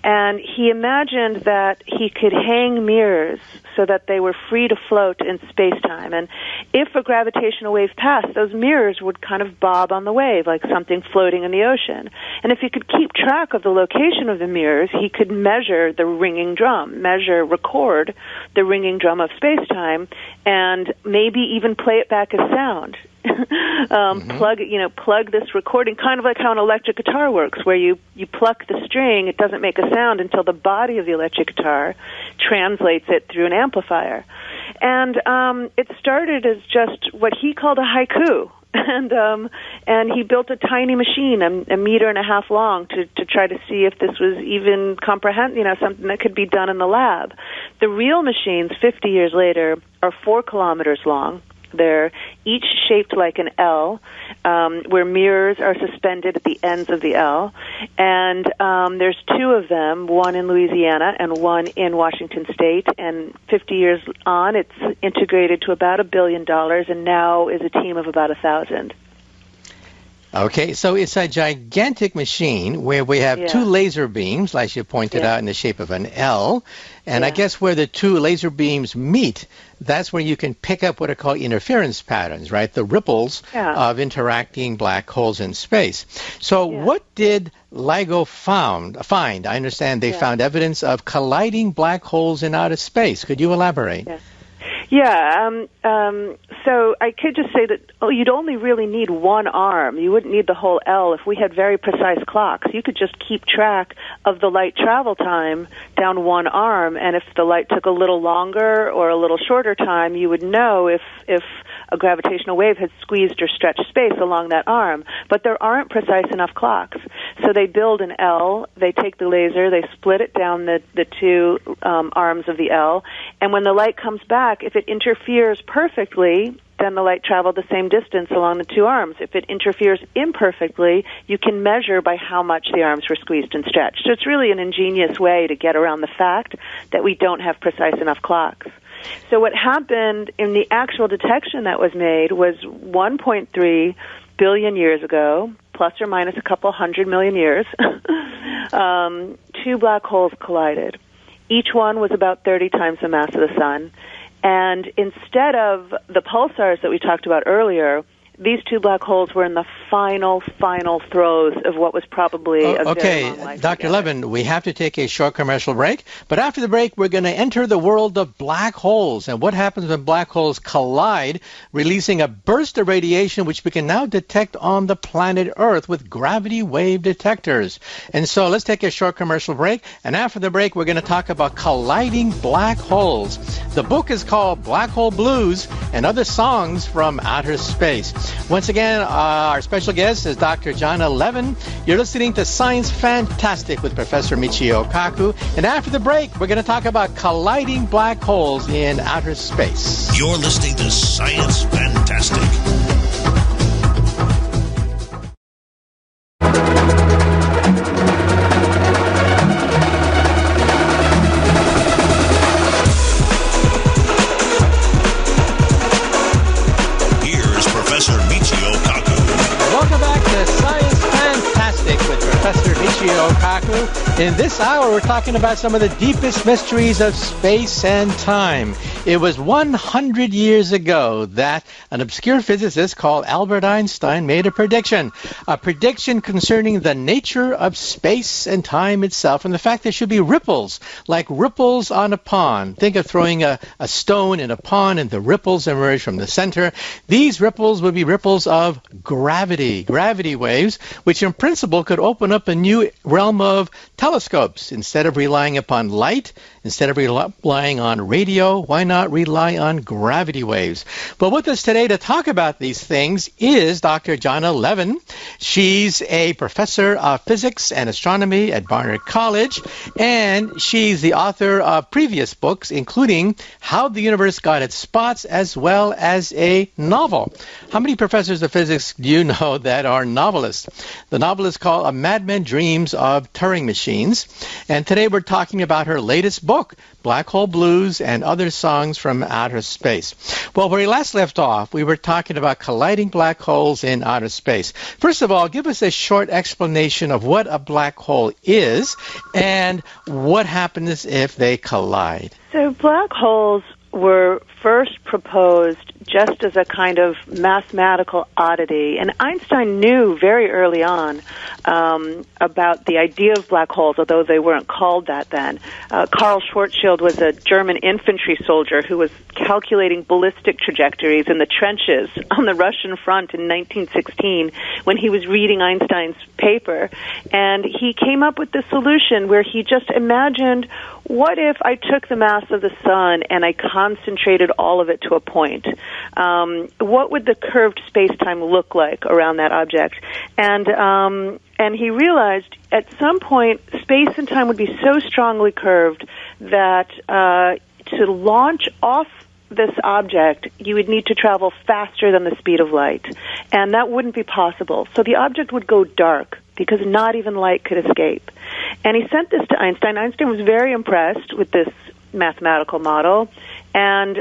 And he imagined that he could hang mirrors so that they were free to float in space-time. And if a gravitational wave passed, those mirrors would kind of bob on the wave like something floating in the ocean. And if he could keep track of the location of the mirrors, he could measure the ringing drum, record the ringing drum of space-time, and maybe even play it back as sound. Plug this recording, kind of like how an electric guitar works, where you pluck the string, it doesn't make a sound until the body of the electric guitar translates it through an amplifier. And it started as just what he called a haiku. And he built a tiny machine, a meter and a half long, to try to see if this was even something that could be done in the lab. The real machines, 50 years later, are 4 kilometers long. They're each shaped like an L, where mirrors are suspended at the ends of the L. And there's 2 of them, one in Louisiana and one in Washington State. And 50 years on, it's integrated to about $1 billion, and now is a team of about 1,000. Okay, so it's a gigantic machine where we have 2 laser beams, like you pointed out, in the shape of an L. And I guess where the 2 laser beams meet, that's where you can pick up what are called interference patterns, right? The ripples of interacting black holes in space. So what did LIGO find? I understand they found evidence of colliding black holes in outer space. Could you elaborate? So I could just say that you'd only really need one arm. You wouldn't need the whole L. If we had very precise clocks, you could just keep track of the light travel time down one arm, and if the light took a little longer or a little shorter time, you would know if a gravitational wave had squeezed or stretched space along that arm. But there aren't precise enough clocks. So they build an L, they take the laser, they split it down the 2 arms of the L, and when the light comes back, if it interferes perfectly, then the light traveled the same distance along the 2 arms. If it interferes imperfectly, you can measure by how much the arms were squeezed and stretched. So it's really an ingenious way to get around the fact that we don't have precise enough clocks. So what happened in the actual detection that was made was 1.3 billion years ago, plus or minus a couple 100 million years, 2 black holes collided. Each one was about 30 times the mass of the sun. And instead of the pulsars that we talked about earlier, these 2 black holes were in the final throes of what was probably a very long life. Dr. Levin, we have to take a short commercial break. But after the break, we're going to enter the world of black holes and what happens when black holes collide, releasing a burst of radiation which we can now detect on the planet Earth with gravity wave detectors. And so let's take a short commercial break. And after the break, we're going to talk about colliding black holes. The book is called Black Hole Blues and Other Songs from Outer Space. Once again, our special guest is Dr. Jana Levin. You're listening to Science Fantastic with Professor Michio Kaku. And after the break, we're going to talk about colliding black holes in outer space. You're listening to Science Fantastic. In this hour, we're talking about some of the deepest mysteries of space and time. It was 100 years ago that an obscure physicist called Albert Einstein made a prediction concerning the nature of space and time itself, and the fact there should be ripples, like ripples on a pond. Think of throwing a stone in a pond and the ripples emerge from the center. These ripples would be ripples of gravity waves, which in principle could open up a new realm of telescopes. Instead of relying upon light, instead of relying on radio, why not rely on gravity waves? But with us today to talk about these things is Dr. Jana Levin. She's a professor of physics and astronomy at Barnard College, and she's the author of previous books, including How the Universe Got Its Spots, as well as a novel. How many professors of physics do you know that are novelists? The novel is called A Madman Dreams of Turing Machines. And today we're talking about her latest book, Black Hole Blues and Other Songs from Outer Space. Well, where we last left off, we were talking about colliding black holes in outer space. First of all, give us a short explanation of what a black hole is and what happens if they collide. So black holes were first proposed just as a kind of mathematical oddity. And Einstein knew very early on about the idea of black holes, although they weren't called that then. Karl Schwarzschild was a German infantry soldier who was calculating ballistic trajectories in the trenches on the Russian front in 1916 when he was reading Einstein's paper. And he came up with this solution where he just imagined, what if I took the mass of the sun and I concentrated all of it to a point? what would the curved space-time look like around that object? And he realized at some point space and time would be so strongly curved that to launch off this object, you would need to travel faster than the speed of light, and that wouldn't be possible. So the object would go dark because not even light could escape. And he sent this to Einstein. Einstein was very impressed with this mathematical model, and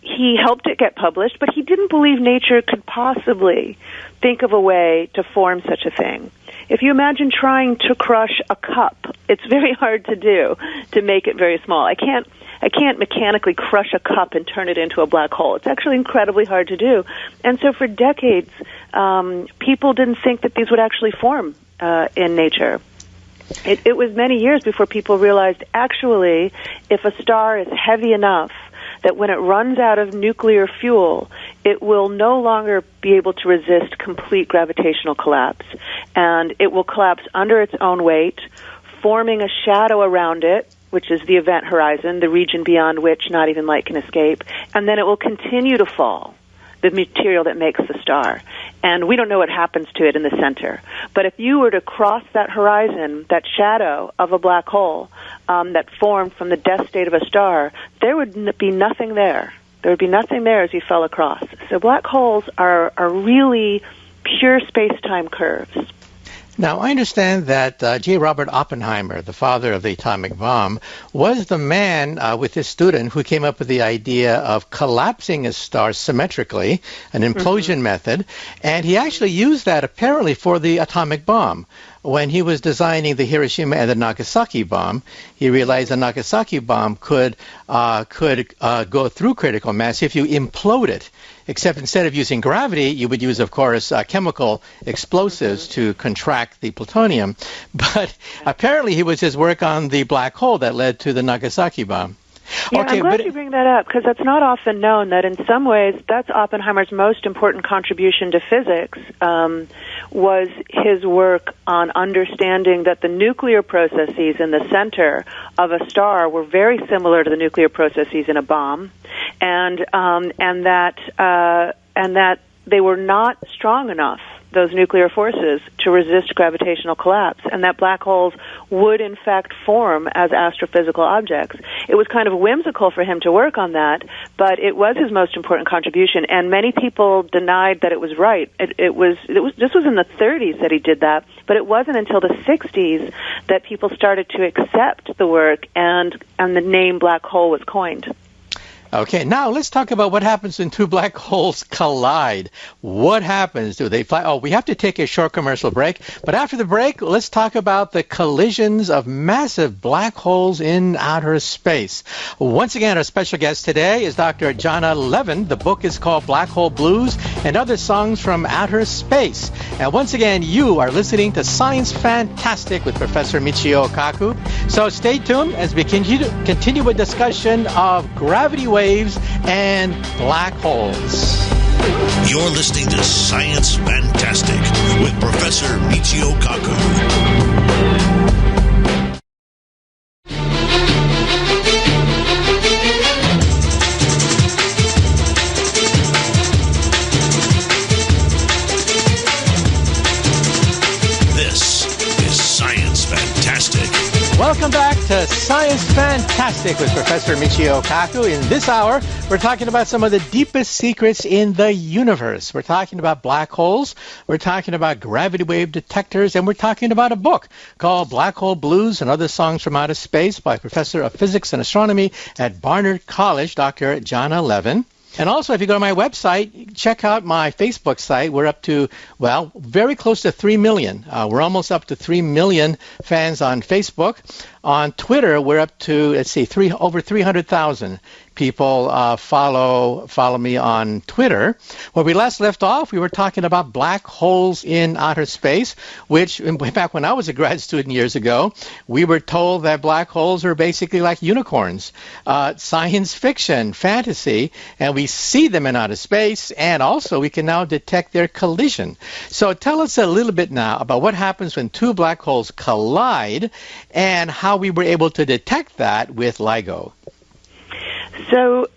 he helped it get published, but he didn't believe nature could possibly think of a way to form such a thing. If you imagine trying to crush a cup, it's very hard to do, to make it very small. I can't mechanically crush a cup and turn it into a black hole. It's actually incredibly hard to do. And so for decades, people didn't think that these would actually form in nature. It was many years before people realized, actually, if a star is heavy enough that when it runs out of nuclear fuel, it will no longer be able to resist complete gravitational collapse. And it will collapse under its own weight, forming a shadow around it, which is the event horizon, the region beyond which not even light can escape, and then it will continue to fall, the material that makes the star. And we don't know what happens to it in the center. But if you were to cross that horizon, that shadow of a black hole that formed from the death state of a star, there would be nothing there. There would be nothing there as you fell across. So black holes are really pure space-time curves. Now, I understand that J. Robert Oppenheimer, the father of the atomic bomb, was the man with his student who came up with the idea of collapsing a star symmetrically, an implosion method, and he actually used that apparently for the atomic bomb. When he was designing the Hiroshima and the Nagasaki bomb, he realized the Nagasaki bomb could go through critical mass if you implode it. Except instead of using gravity, you would use, of course, chemical explosives to contract the plutonium. But apparently he was his work on the black hole that led to the Nagasaki bomb. Yeah, Okay, I'm glad you bring that up, because it's not often known that in some ways that's Oppenheimer's most important contribution to physics, was his work on understanding that the nuclear processes in the center of a star were very similar to the nuclear processes in a bomb, and that they were not strong enough, those nuclear forces, to resist gravitational collapse, and that black holes would in fact form as astrophysical objects. It was kind of whimsical for him to work on that, but it was his most important contribution, and many people denied that it was right. This was in the 30s that he did that, but it wasn't until the 60s that people started to accept the work, and the name black hole was coined. Okay, now let's talk about what happens when two black holes collide. What happens? Do they fly? Oh, we have to take a short commercial break. But after the break, let's talk about the collisions of massive black holes in outer space. Once again, our special guest today is Dr. Jana Levin. The book is called Black Hole Blues and Other Songs from Outer Space. And once again, you are listening to Science Fantastic with Professor Michio Kaku. So stay tuned as we continue a discussion of gravity waves and black holes. You're listening to Science Fantastic with Professor Michio Kaku. This is Science Fantastic. Welcome back to Science Fantastic with Professor Michio Kaku. In this hour, we're talking about some of the deepest secrets in the universe. We're talking about black holes, we're talking about gravity wave detectors, and we're talking about a book called Black Hole Blues and Other Songs from Outer Space by Professor of Physics and Astronomy at Barnard College, Dr. Jana Levin. And also, if you go to my website, check out my Facebook site. We're up to, well, very close to 3 million. We're almost up to 3 million fans on Facebook. On Twitter, we're up to, over 300,000 people follow me on Twitter. Where we last left off, we were talking about black holes in outer space, which back when I was a grad student years ago, we were told that black holes are basically like unicorns, science fiction, fantasy, and we see them in outer space, and also we can now detect their collision. So tell us a little bit now about what happens when two black holes collide and how we were able to detect that with LIGO. So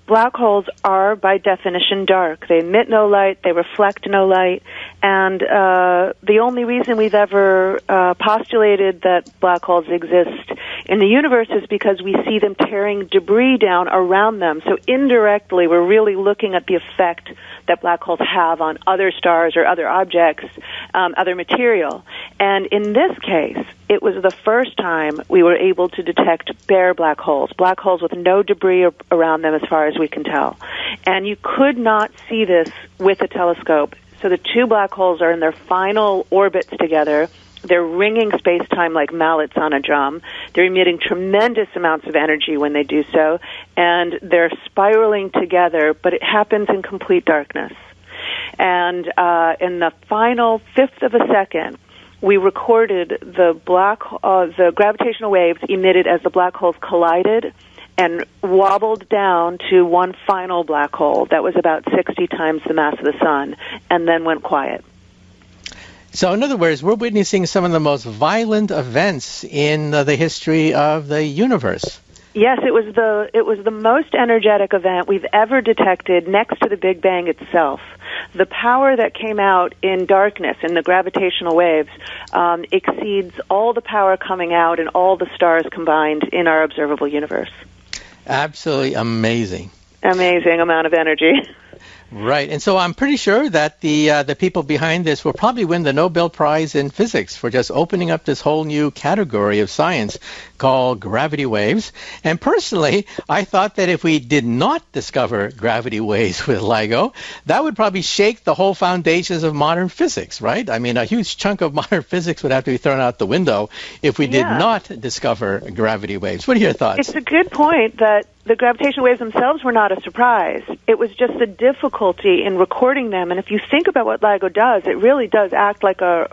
black holes are, by definition, dark. They emit no light, they reflect no light, and the only reason we've ever postulated that black holes exist in the universe is because we see them tearing debris down around them. So indirectly, we're really looking at the effect that black holes have on other stars or other objects, other material. And in this case, it was the first time we were able to detect bare black holes with no debris around them as far as we can tell. And you could not see this with a telescope. So the two black holes are in their final orbits together. They're ringing space-time like mallets on a drum. They're emitting tremendous amounts of energy when they do so, and they're spiraling together, but it happens in complete darkness. And in the final fifth of a second, we recorded the gravitational waves emitted as the black holes collided and wobbled down to one final black hole that was about 60 times the mass of the sun, and then went quiet. So, in other words, we're witnessing some of the most violent events in the history of the universe. Yes, it was the most energetic event we've ever detected next to the Big Bang itself. The power that came out in darkness, in the gravitational waves, exceeds all the power coming out in all the stars combined in our observable universe. Absolutely amazing. Amazing amount of energy. Right, and so I'm pretty sure that the people behind this will probably win the Nobel Prize in Physics for just opening up this whole new category of science called gravity waves. And personally, I thought that if we did not discover gravity waves with LIGO, that would probably shake the whole foundations of modern physics, right? I mean, a huge chunk of modern physics would have to be thrown out the window if we did not discover gravity waves. What are your thoughts? It's a good point that the gravitational waves themselves were not a surprise. It was just the difficulty in recording them. And if you think about what LIGO does, it really does act like a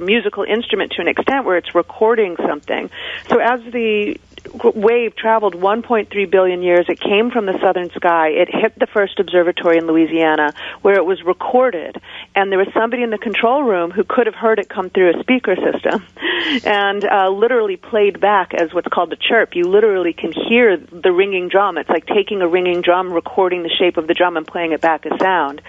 musical instrument to an extent where it's recording something. So as the wave traveled 1.3 billion years, it came from the southern sky. It hit the first observatory in Louisiana where it was recorded. And there was somebody in the control room who could have heard it come through a speaker system and literally played back as what's called a chirp. You literally can hear the ringing drum. It's like taking a ringing drum, recording the shape of the drum, and playing it back as sound.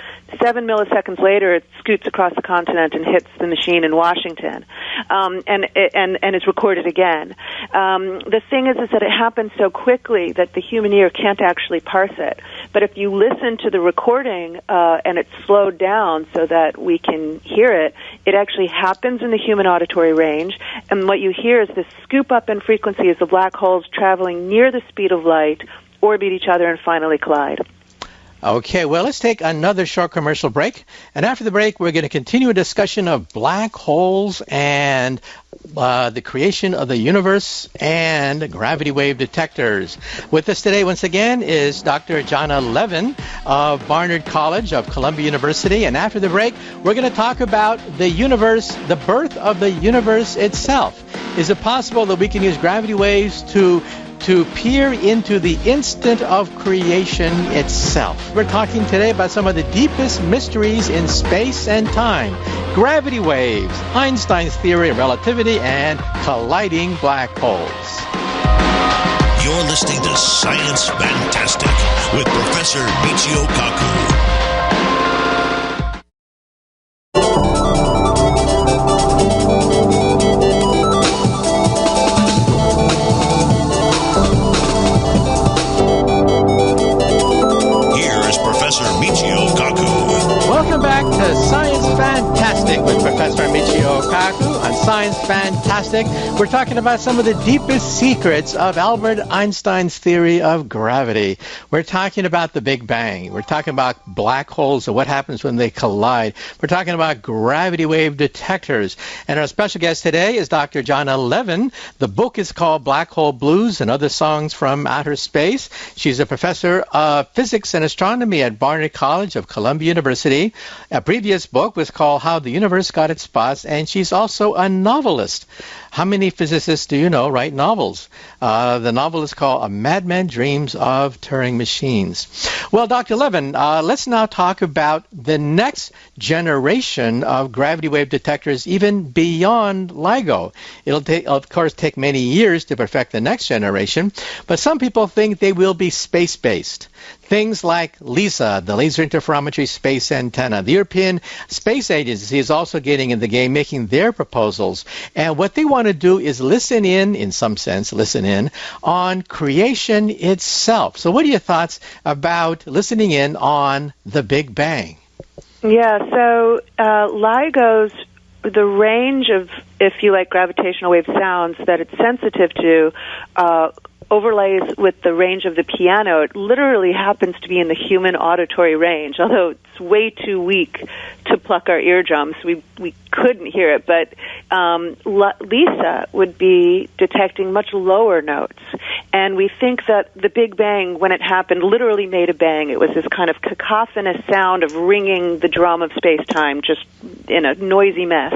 7 milliseconds later, it scoots across the continent and hits the machine in Washington, and it's recorded again. The thing is that it happens so quickly that the human ear can't actually parse it. But if you listen to the recording and it's slowed down so that we can hear it, it actually happens in the human auditory range. And what you hear is this scoop up in frequency as the black holes traveling near the speed of light orbit each other and finally collide. Okay, well, let's take another short commercial break. And after the break, we're going to continue a discussion of black holes and the creation of the universe and gravity wave detectors. With us today, once again, is Dr. Jana Levin of Barnard College of Columbia University. And after the break, we're going to talk about the universe, the birth of the universe itself. Is it possible that we can use gravity waves to peer into the instant of creation itself? We're talking today about some of the deepest mysteries in space and time. Gravity waves, Einstein's theory of relativity, and colliding black holes. You're listening to Science Fantastic with Professor Michio Kaku. Welcome back to Science Fantastic with Professor Michio Kaku. On Science Fantastic, we're talking about some of the deepest secrets of Albert Einstein's theory of gravity. We're talking about the Big Bang. We're talking about black holes and what happens when they collide. We're talking about gravity wave detectors. And our special guest today is Dr. Jana Levin. The book is called Black Hole Blues and Other Songs from Outer Space. She's a professor of physics and astronomy at Barnard College of Columbia University. A previous book was called How the Universe Got Its Spots, and she's also a novelist. How many physicists do you know write novels? The novel is called A Madman Dreams of Turing Machines. Well, Dr. Levin, let's now talk about the next generation of gravity wave detectors, even beyond LIGO. It'll, of course, take many years to perfect the next generation, but some people think they will be space-based. Things like LISA, the Laser Interferometry Space Antenna. The European Space Agency is also getting in the game, making their proposals. And what they want to do is listen in some sense, on creation itself. So what are your thoughts about listening in on the Big Bang? Yeah, so LIGO's, the range of, if you like, gravitational wave sounds that it's sensitive to overlays with the range of the piano. It literally happens to be in the human auditory range, although it's way too weak to pluck our eardrums. We couldn't hear it, but LISA would be detecting much lower notes. And we think that the Big Bang, when it happened, literally made a bang. It was this kind of cacophonous sound of ringing the drum of space-time, just in a noisy mess.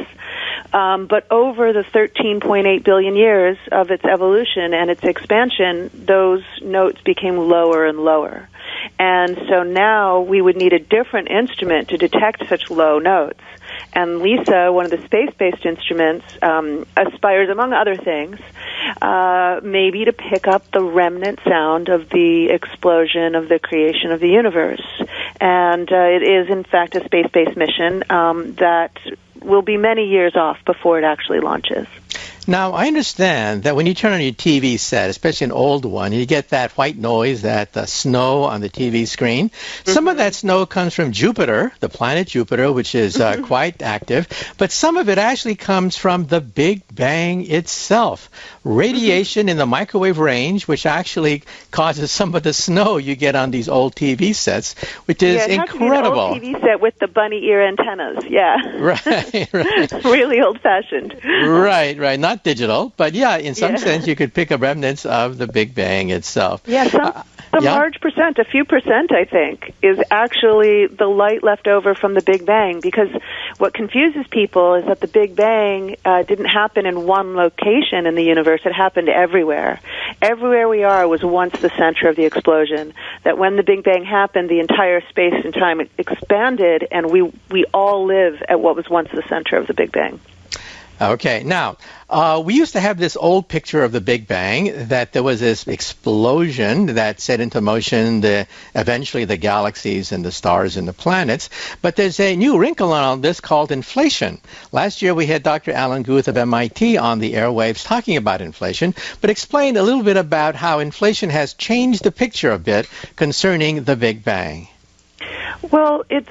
But over the 13.8 billion years of its evolution and its expansion, those notes became lower and lower. And so now we would need a different instrument to detect such low notes. And LISA, one of the space-based instruments, aspires, among other things, maybe to pick up the remnant sound of the explosion of the creation of the universe. And it is, in fact, a space-based mission that will be many years off before it actually launches. Now, I understand that when you turn on your TV set, especially an old one, you get that white noise, that snow on the TV screen. Mm-hmm. Some of that snow comes from Jupiter, the planet Jupiter, which is quite active, but some of it actually comes from the Big Bang itself. Radiation in the microwave range, which actually causes some of the snow you get on these old TV sets, which is incredible. Has to be an old TV set with the bunny ear antennas, yeah. Right. Really old-fashioned. Right. Not digital, but yeah, in some sense, you could pick up remnants of the Big Bang itself. Yeah, some large percent, a few percent, I think, is actually the light left over from the Big Bang, because what confuses people is that the Big Bang didn't happen in one location in the universe. It happened everywhere. Everywhere we are was once the center of the explosion, that when the Big Bang happened, the entire space and time expanded, and we all live at what was once the center of the Big Bang. Okay, now, we used to have this old picture of the Big Bang, that there was this explosion that set into motion eventually the galaxies and the stars and the planets. But there's a new wrinkle on all this called inflation. Last year we had Dr. Alan Guth of MIT on the airwaves talking about inflation, but explain a little bit about how inflation has changed the picture a bit concerning the Big Bang. Well, it's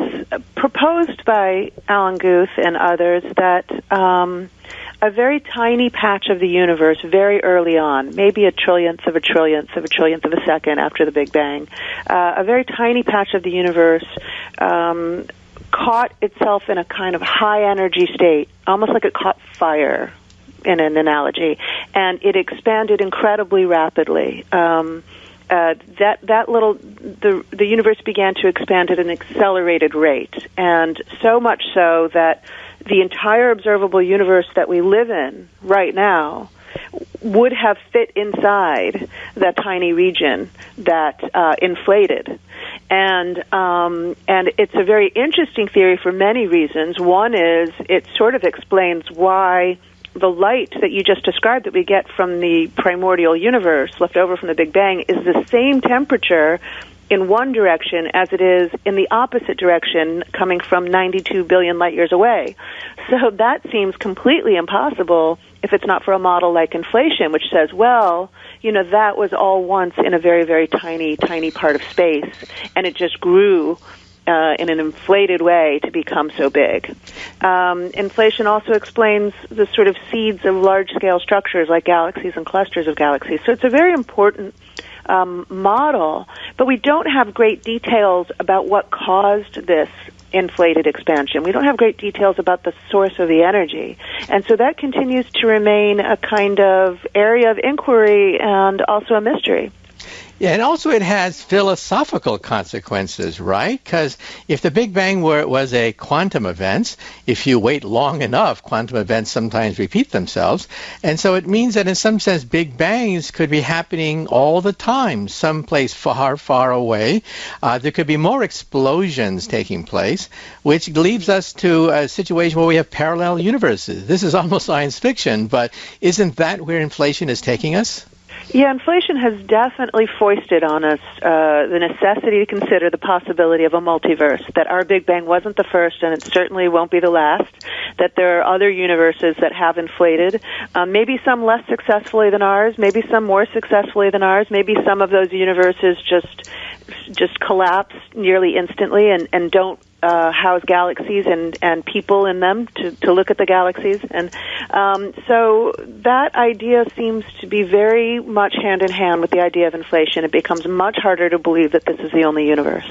proposed by Alan Guth and others that a very tiny patch of the universe very early on, maybe a trillionth of a trillionth of a trillionth of a second after the Big Bang, a very tiny patch of the universe caught itself in a kind of high-energy state, almost like it caught fire, in an analogy, and it expanded incredibly rapidly. The universe began to expand at an accelerated rate, and so much so that the entire observable universe that we live in right now would have fit inside that tiny region that inflated. And it's a very interesting theory for many reasons. One is it sort of explains why the light that you just described that we get from the primordial universe left over from the Big Bang is the same temperature in one direction as it is in the opposite direction coming from 92 billion light years away. So that seems completely impossible if it's not for a model like inflation, which says, well, that was all once in a very, very tiny, tiny part of space, and it just grew in an inflated way to become so big. Inflation also explains the sort of seeds of large-scale structures like galaxies and clusters of galaxies. So it's a very important model, but we don't have great details about what caused this inflated expansion. We don't have great details about the source of the energy. And so that continues to remain a kind of area of inquiry and also a mystery. Yeah, and also it has philosophical consequences, right? Because if the Big Bang was a quantum event, if you wait long enough, quantum events sometimes repeat themselves. And so it means that in some sense, Big Bangs could be happening all the time, someplace far, far away. There could be more explosions taking place, which leaves us to a situation where we have parallel universes. This is almost science fiction, but isn't that where inflation is taking us? Yeah, inflation has definitely foisted on us the necessity to consider the possibility of a multiverse, that our Big Bang wasn't the first and it certainly won't be the last, that there are other universes that have inflated, maybe some less successfully than ours, maybe some more successfully than ours, maybe some of those universes just collapse nearly instantly and don't house galaxies and people in them to look at the galaxies. And so that idea seems to be very much hand in hand with the idea of inflation. It becomes much harder to believe that this is the only universe.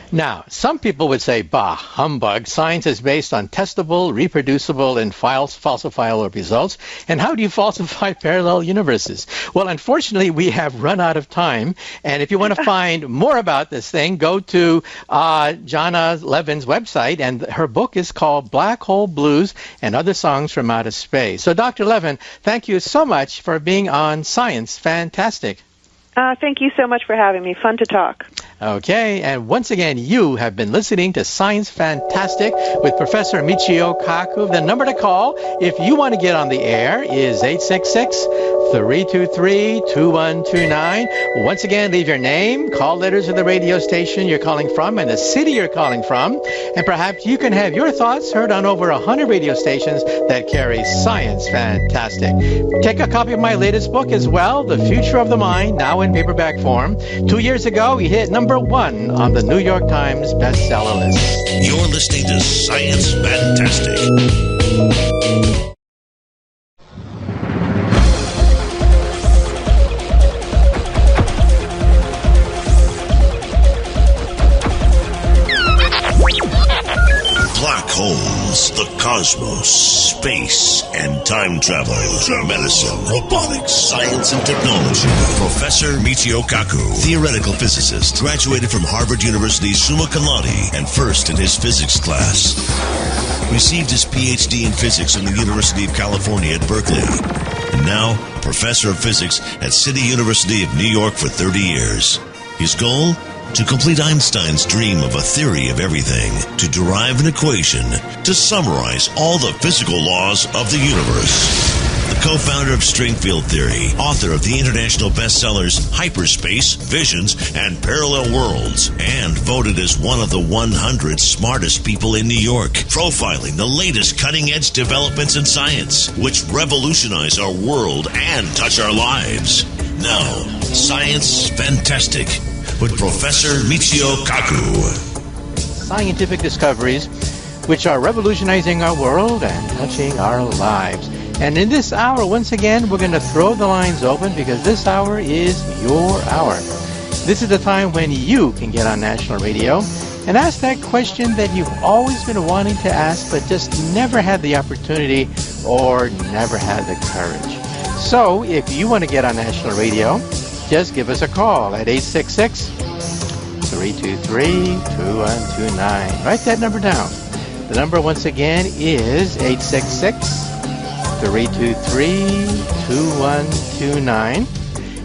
Now, some people would say, bah, humbug, science is based on testable, reproducible, and falsifiable results, and how do you falsify parallel universes? Well, unfortunately, we have run out of time, and if you want to find more about this thing, go to Jana Levin's website, and her book is called Black Hole Blues and Other Songs from Outer Space. So, Dr. Levin, thank you so much for being on Science Fantastic. Thank you so much for having me. Fun to talk. Okay, and once again, you have been listening to Science Fantastic with Professor Michio Kaku. The number to call if you want to get on the air is 866-323-2129. Once again, leave your name, call letters of the radio station you're calling from, and the city you're calling from, and perhaps you can have your thoughts heard on over 100 radio stations that carry Science Fantastic. Take a copy of my latest book as well, The Future of the Mind, now in paperback form. 2 years ago, we hit number 1 on the New York Times bestseller list. You're listening to Science Fantastic. Black holes, the cosmos, space, and time travel, medicine, robotics, science, and technology. Professor Michio Kaku, theoretical physicist, graduated from Harvard University summa cum laude and first in his physics class. Received his PhD in physics from the University of California at Berkeley. And now, a professor of physics at City University of New York for 30 years. His goal? To complete Einstein's dream of a theory of everything, to derive an equation, to summarize all the physical laws of the universe. The co-founder of string field theory, author of the international bestsellers Hyperspace, Visions, and Parallel Worlds, and voted as one of the 100 smartest people in New York, profiling the latest cutting-edge developments in science, which revolutionize our world and touch our lives. Now, Science Fantastic with Professor Michio Kaku. Scientific discoveries which are revolutionizing our world and touching our lives. And in this hour, once again, we're going to throw the lines open because this hour is your hour. This is the time when you can get on national radio and ask that question that you've always been wanting to ask but just never had the opportunity or never had the courage. So if you want to get on national radio, just give us a call at 866-323-2129. Write that number down. The number once again is 866-323-2129.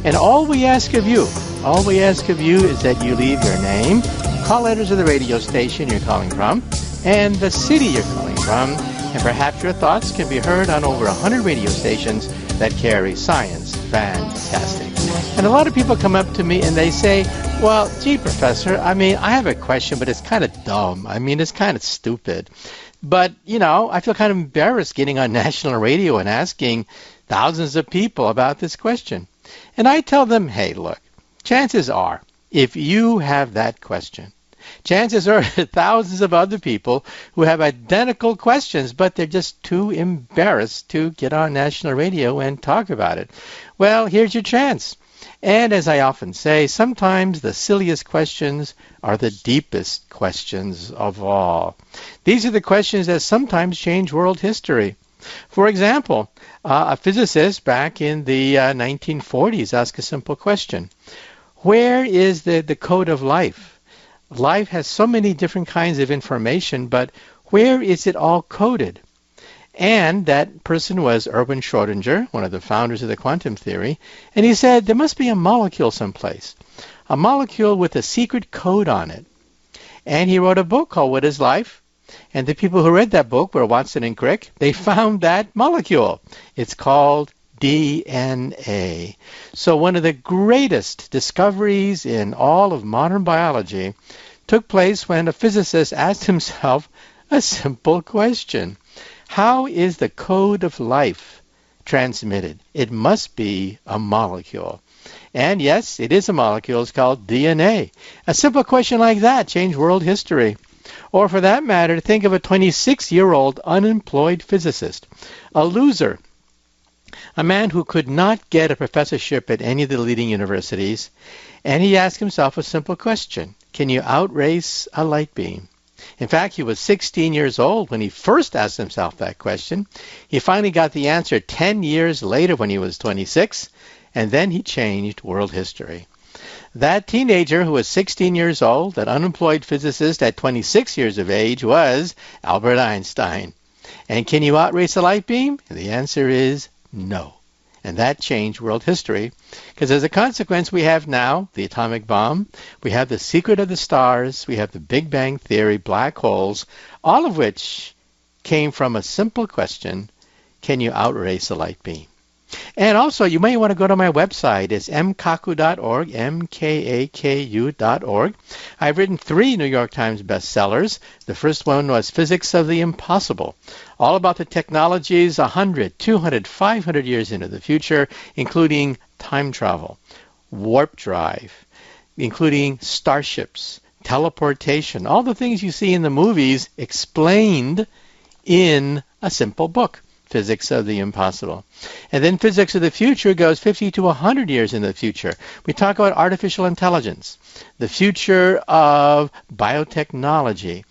And all we ask of you is that you leave your name, call letters of the radio station you're calling from, and the city you're calling from, and perhaps your thoughts can be heard on over 100 radio stations that carry Science Fantastic. And a lot of people come up to me and they say, well, gee, Professor, I have a question, but it's kind of dumb. It's kind of stupid. But, I feel kind of embarrassed getting on national radio and asking thousands of people about this question. And I tell them, hey, look, chances are, if you have that question, chances are thousands of other people who have identical questions, but they're just too embarrassed to get on national radio and talk about it. Well, here's your chance. And as I often say, sometimes the silliest questions are the deepest questions of all. These are the questions that sometimes change world history. For example, a physicist back in the 1940s asked a simple question. Where is the code of life? Life has so many different kinds of information, but where is it all coded? And that person was Erwin Schrödinger, one of the founders of the quantum theory, and he said there must be a molecule someplace, a molecule with a secret code on it. And he wrote a book called What is Life? And the people who read that book were Watson and Crick. They found that molecule. It's called DNA. So one of the greatest discoveries in all of modern biology took place when a physicist asked himself a simple question. How is the code of life transmitted? It must be a molecule. And yes, it is a molecule. It's called DNA. A simple question like that changed world history. Or for that matter, think of a 26-year-old unemployed physicist, a loser, a man who could not get a professorship at any of the leading universities, and he asked himself a simple question. Can you outrace a light beam? In fact, he was 16 years old when he first asked himself that question. He finally got the answer 10 years later when he was 26, and then he changed world history. That teenager who was 16 years old, that unemployed physicist at 26 years of age, was Albert Einstein. And can you outrace a light beam? And the answer is no. And that changed world history, because as a consequence, we have now the atomic bomb, we have the secret of the stars, we have the Big Bang Theory, black holes, all of which came from a simple question: can you outrace a light beam? And also, you may want to go to my website. It's mkaku.org, mkaku.org. I've written 3 New York Times bestsellers. The first one was Physics of the Impossible, all about the technologies 100, 200, 500 years into the future, including time travel, warp drive, including starships, teleportation, all the things you see in the movies explained in a simple book. Physics of the Impossible. And then Physics of the Future goes 50 to 100 years in the future. We talk about artificial intelligence, the future of biotechnology,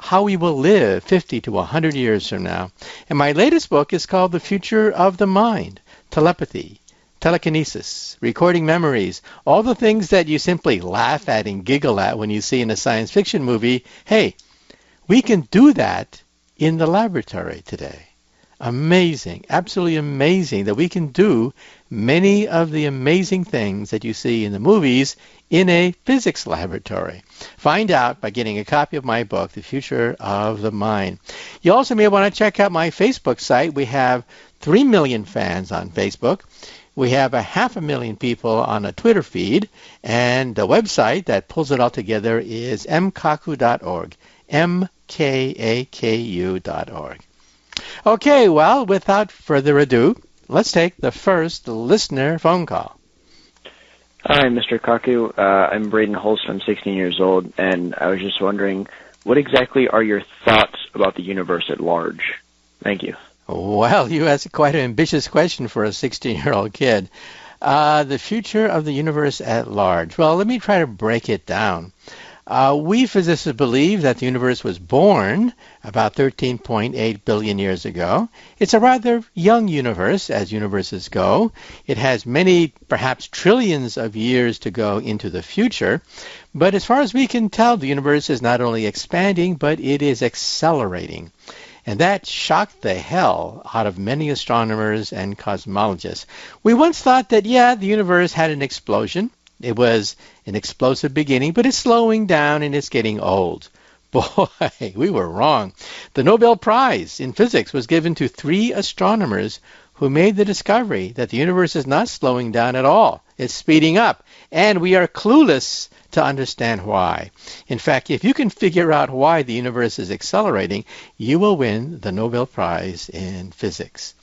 how we will live 50 to 100 years from now. And my latest book is called The Future of the Mind, telepathy, telekinesis, recording memories, all the things that you simply laugh at and giggle at when you see in a science fiction movie. Hey, we can do that in the laboratory today. Amazing, absolutely amazing that we can do many of the amazing things that you see in the movies in a physics laboratory. Find out by getting a copy of my book, The Future of the Mind. You also may want to check out my Facebook site. We have 3 million fans on Facebook. We have 500,000 people on a Twitter feed. And the website that pulls it all together is mkaku.org, mkaku.org. Okay, well, without further ado, let's take the first listener phone call. Hi, Mr. Kaku. I'm Braden Holst. I'm 16 years old, and I was just wondering, what exactly are your thoughts about the universe at large? Thank you. Well, you asked quite an ambitious question for a 16-year-old kid. The future of the universe at large. Well, let me try to break it down. We physicists believe that the universe was born about 13.8 billion years ago. It's a rather young universe, as universes go. It has many, perhaps trillions of years to go into the future. But as far as we can tell, the universe is not only expanding, but it is accelerating. And that shocked the hell out of many astronomers and cosmologists. We once thought that, the universe had an explosion. It was an explosive beginning, but it's slowing down and it's getting old. Boy, we were wrong. The Nobel Prize in Physics was given to 3 astronomers who made the discovery that the universe is not slowing down at all. It's speeding up, and we are clueless to understand why. In fact, if you can figure out why the universe is accelerating, you will win the Nobel Prize in Physics.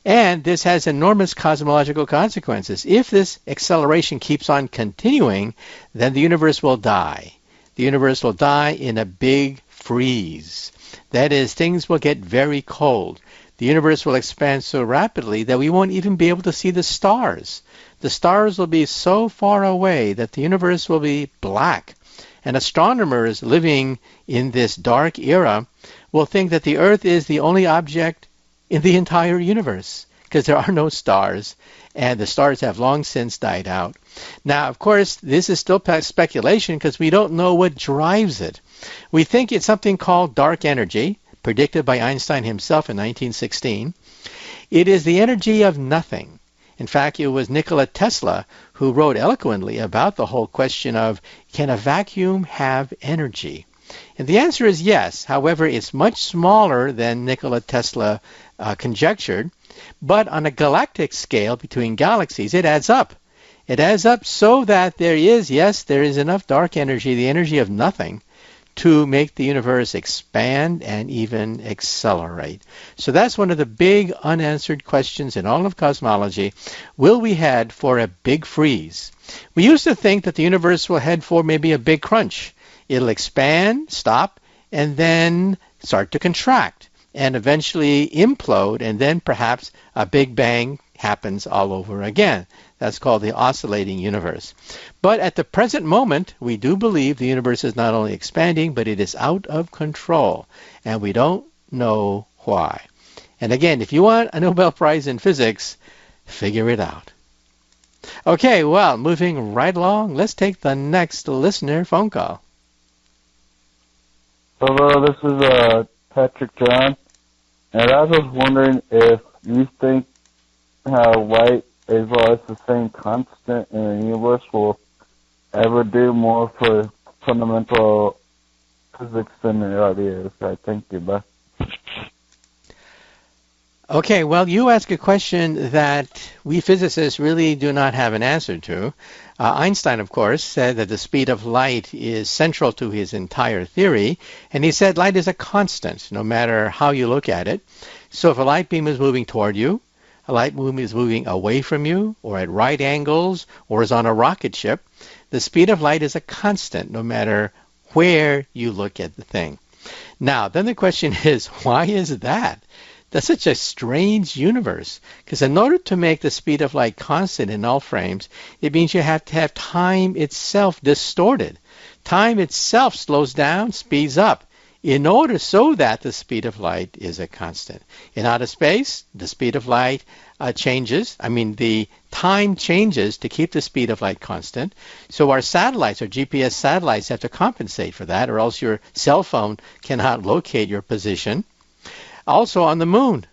And this has enormous cosmological consequences. If this acceleration keeps on continuing, then the universe will die. The universe will die in a big freeze. That is, things will get very cold. The universe will expand so rapidly that we won't even be able to see the stars. The stars will be so far away that the universe will be black. And astronomers living in this dark era will think that the Earth is the only object in the entire universe, because there are no stars, and the stars have long since died out. Now, of course, this is still speculation because we don't know what drives it. We think it's something called dark energy, predicted by Einstein himself in 1916. It is the energy of nothing. In fact, it was Nikola Tesla who wrote eloquently about the whole question of, can a vacuum have energy? And the answer is yes. However, it's much smaller than Nikola Tesla conjectured. But on a galactic scale between galaxies, it adds up. It adds up so that there is enough dark energy, the energy of nothing, to make the universe expand and even accelerate. So that's one of the big unanswered questions in all of cosmology. Will we head for a big freeze? We used to think that the universe will head for maybe a big crunch. It'll expand, stop, and then start to contract, and eventually implode, and then perhaps a big bang happens all over again. That's called the oscillating universe. But at the present moment, we do believe the universe is not only expanding, but it is out of control, and we don't know why. And again, if you want a Nobel Prize in physics, figure it out. Okay, well, moving right along, let's take the next listener phone call. Hello, this is Patrick John, and I was wondering if you think how light, as well as the same constant in the universe, will ever do more for fundamental physics than it already is. Thank you. Bye. Okay, well, you ask a question that we physicists really do not have an answer to. Einstein, of course, said that the speed of light is central to his entire theory, and he said light is a constant, no matter how you look at it. So if a light beam is moving toward you, a light beam is moving away from you, or at right angles, or is on a rocket ship, the speed of light is a constant, no matter where you look at the thing. Now, then the question is, why is that? That's such a strange universe, because in order to make the speed of light constant in all frames, it means you have to have time itself distorted. Time itself slows down, speeds up, in order so that the speed of light is a constant. In outer space, the speed of light changes. The time changes to keep the speed of light constant. So our satellites, our GPS satellites, have to compensate for that, or else your cell phone cannot locate your position. Also on the moon,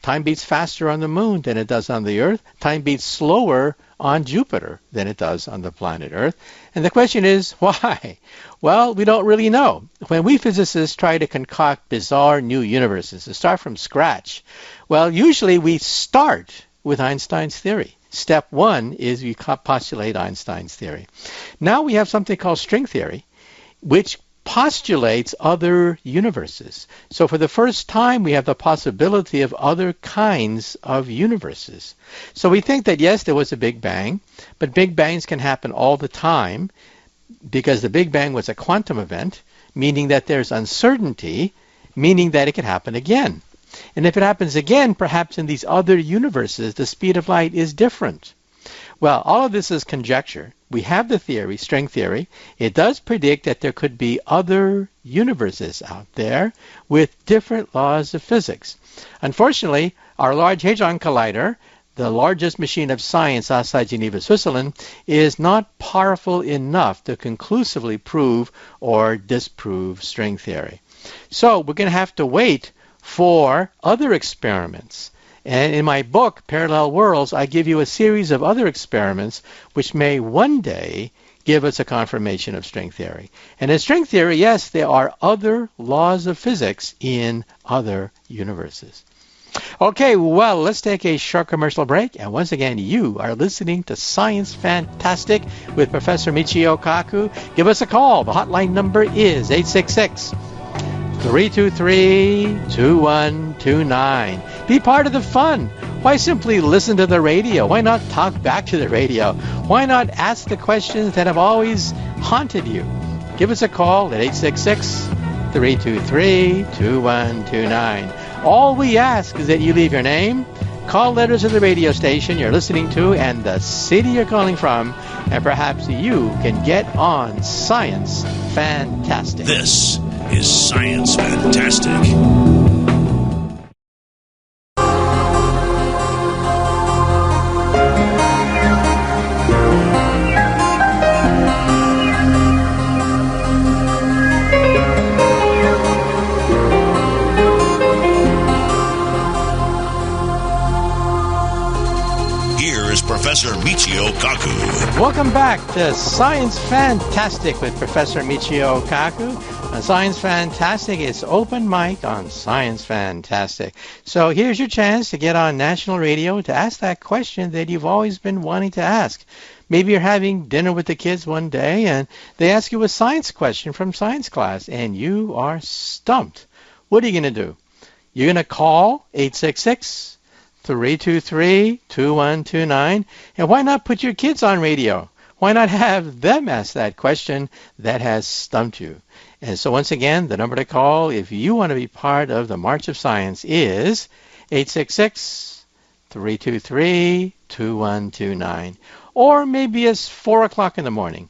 time beats faster on the moon than it does on the Earth. Time beats slower on Jupiter than it does on the planet Earth. And the question is, why? Well, we don't really know. When we physicists try to concoct bizarre new universes, to start from scratch, well, usually we start with Einstein's theory. Step one is we postulate Einstein's theory. Now we have something called string theory, which postulates other universes. So for the first time, we have the possibility of other kinds of universes. So we think that, yes, there was a Big Bang, but Big Bangs can happen all the time because the Big Bang was a quantum event, meaning that there's uncertainty, meaning that it could happen again. And if it happens again, perhaps in these other universes, the speed of light is different. Well, all of this is conjecture. We have the theory, string theory. It does predict that there could be other universes out there with different laws of physics. Unfortunately, our Large Hadron Collider, the largest machine of science outside Geneva, Switzerland, is not powerful enough to conclusively prove or disprove string theory. So we're going to have to wait for other experiments. And in my book, Parallel Worlds, I give you a series of other experiments which may one day give us a confirmation of string theory. And in string theory, yes, there are other laws of physics in other universes. Okay, well, let's take a short commercial break. And once again, you are listening to Science Fantastic with Professor Michio Kaku. Give us a call. The hotline number is 866-323-2129. Be part of the fun. Why simply listen to the radio? Why not talk back to the radio? Why not ask the questions that have always haunted you? Give us a call at 866-323-2129. All we ask is that you leave your name, call letters of the radio station you're listening to, and the city you're calling from, and perhaps you can get on Science Fantastic. This is Science Fantastic. Professor Michio Kaku. Welcome back to Science Fantastic with Professor Michio Kaku. On Science Fantastic. It's open mic on Science Fantastic. So here's your chance to get on national radio to ask that question that you've always been wanting to ask. Maybe you're having dinner with the kids one day and they ask you a science question from science class and you are stumped. What are you going to do? You're going to call 866-323-2129, and why not put your kids on radio? Why not have them ask that question that has stumped you? And so once again, the number to call if you want to be part of the March of Science is 866-323-2129. Or maybe it's 4 o'clock in the morning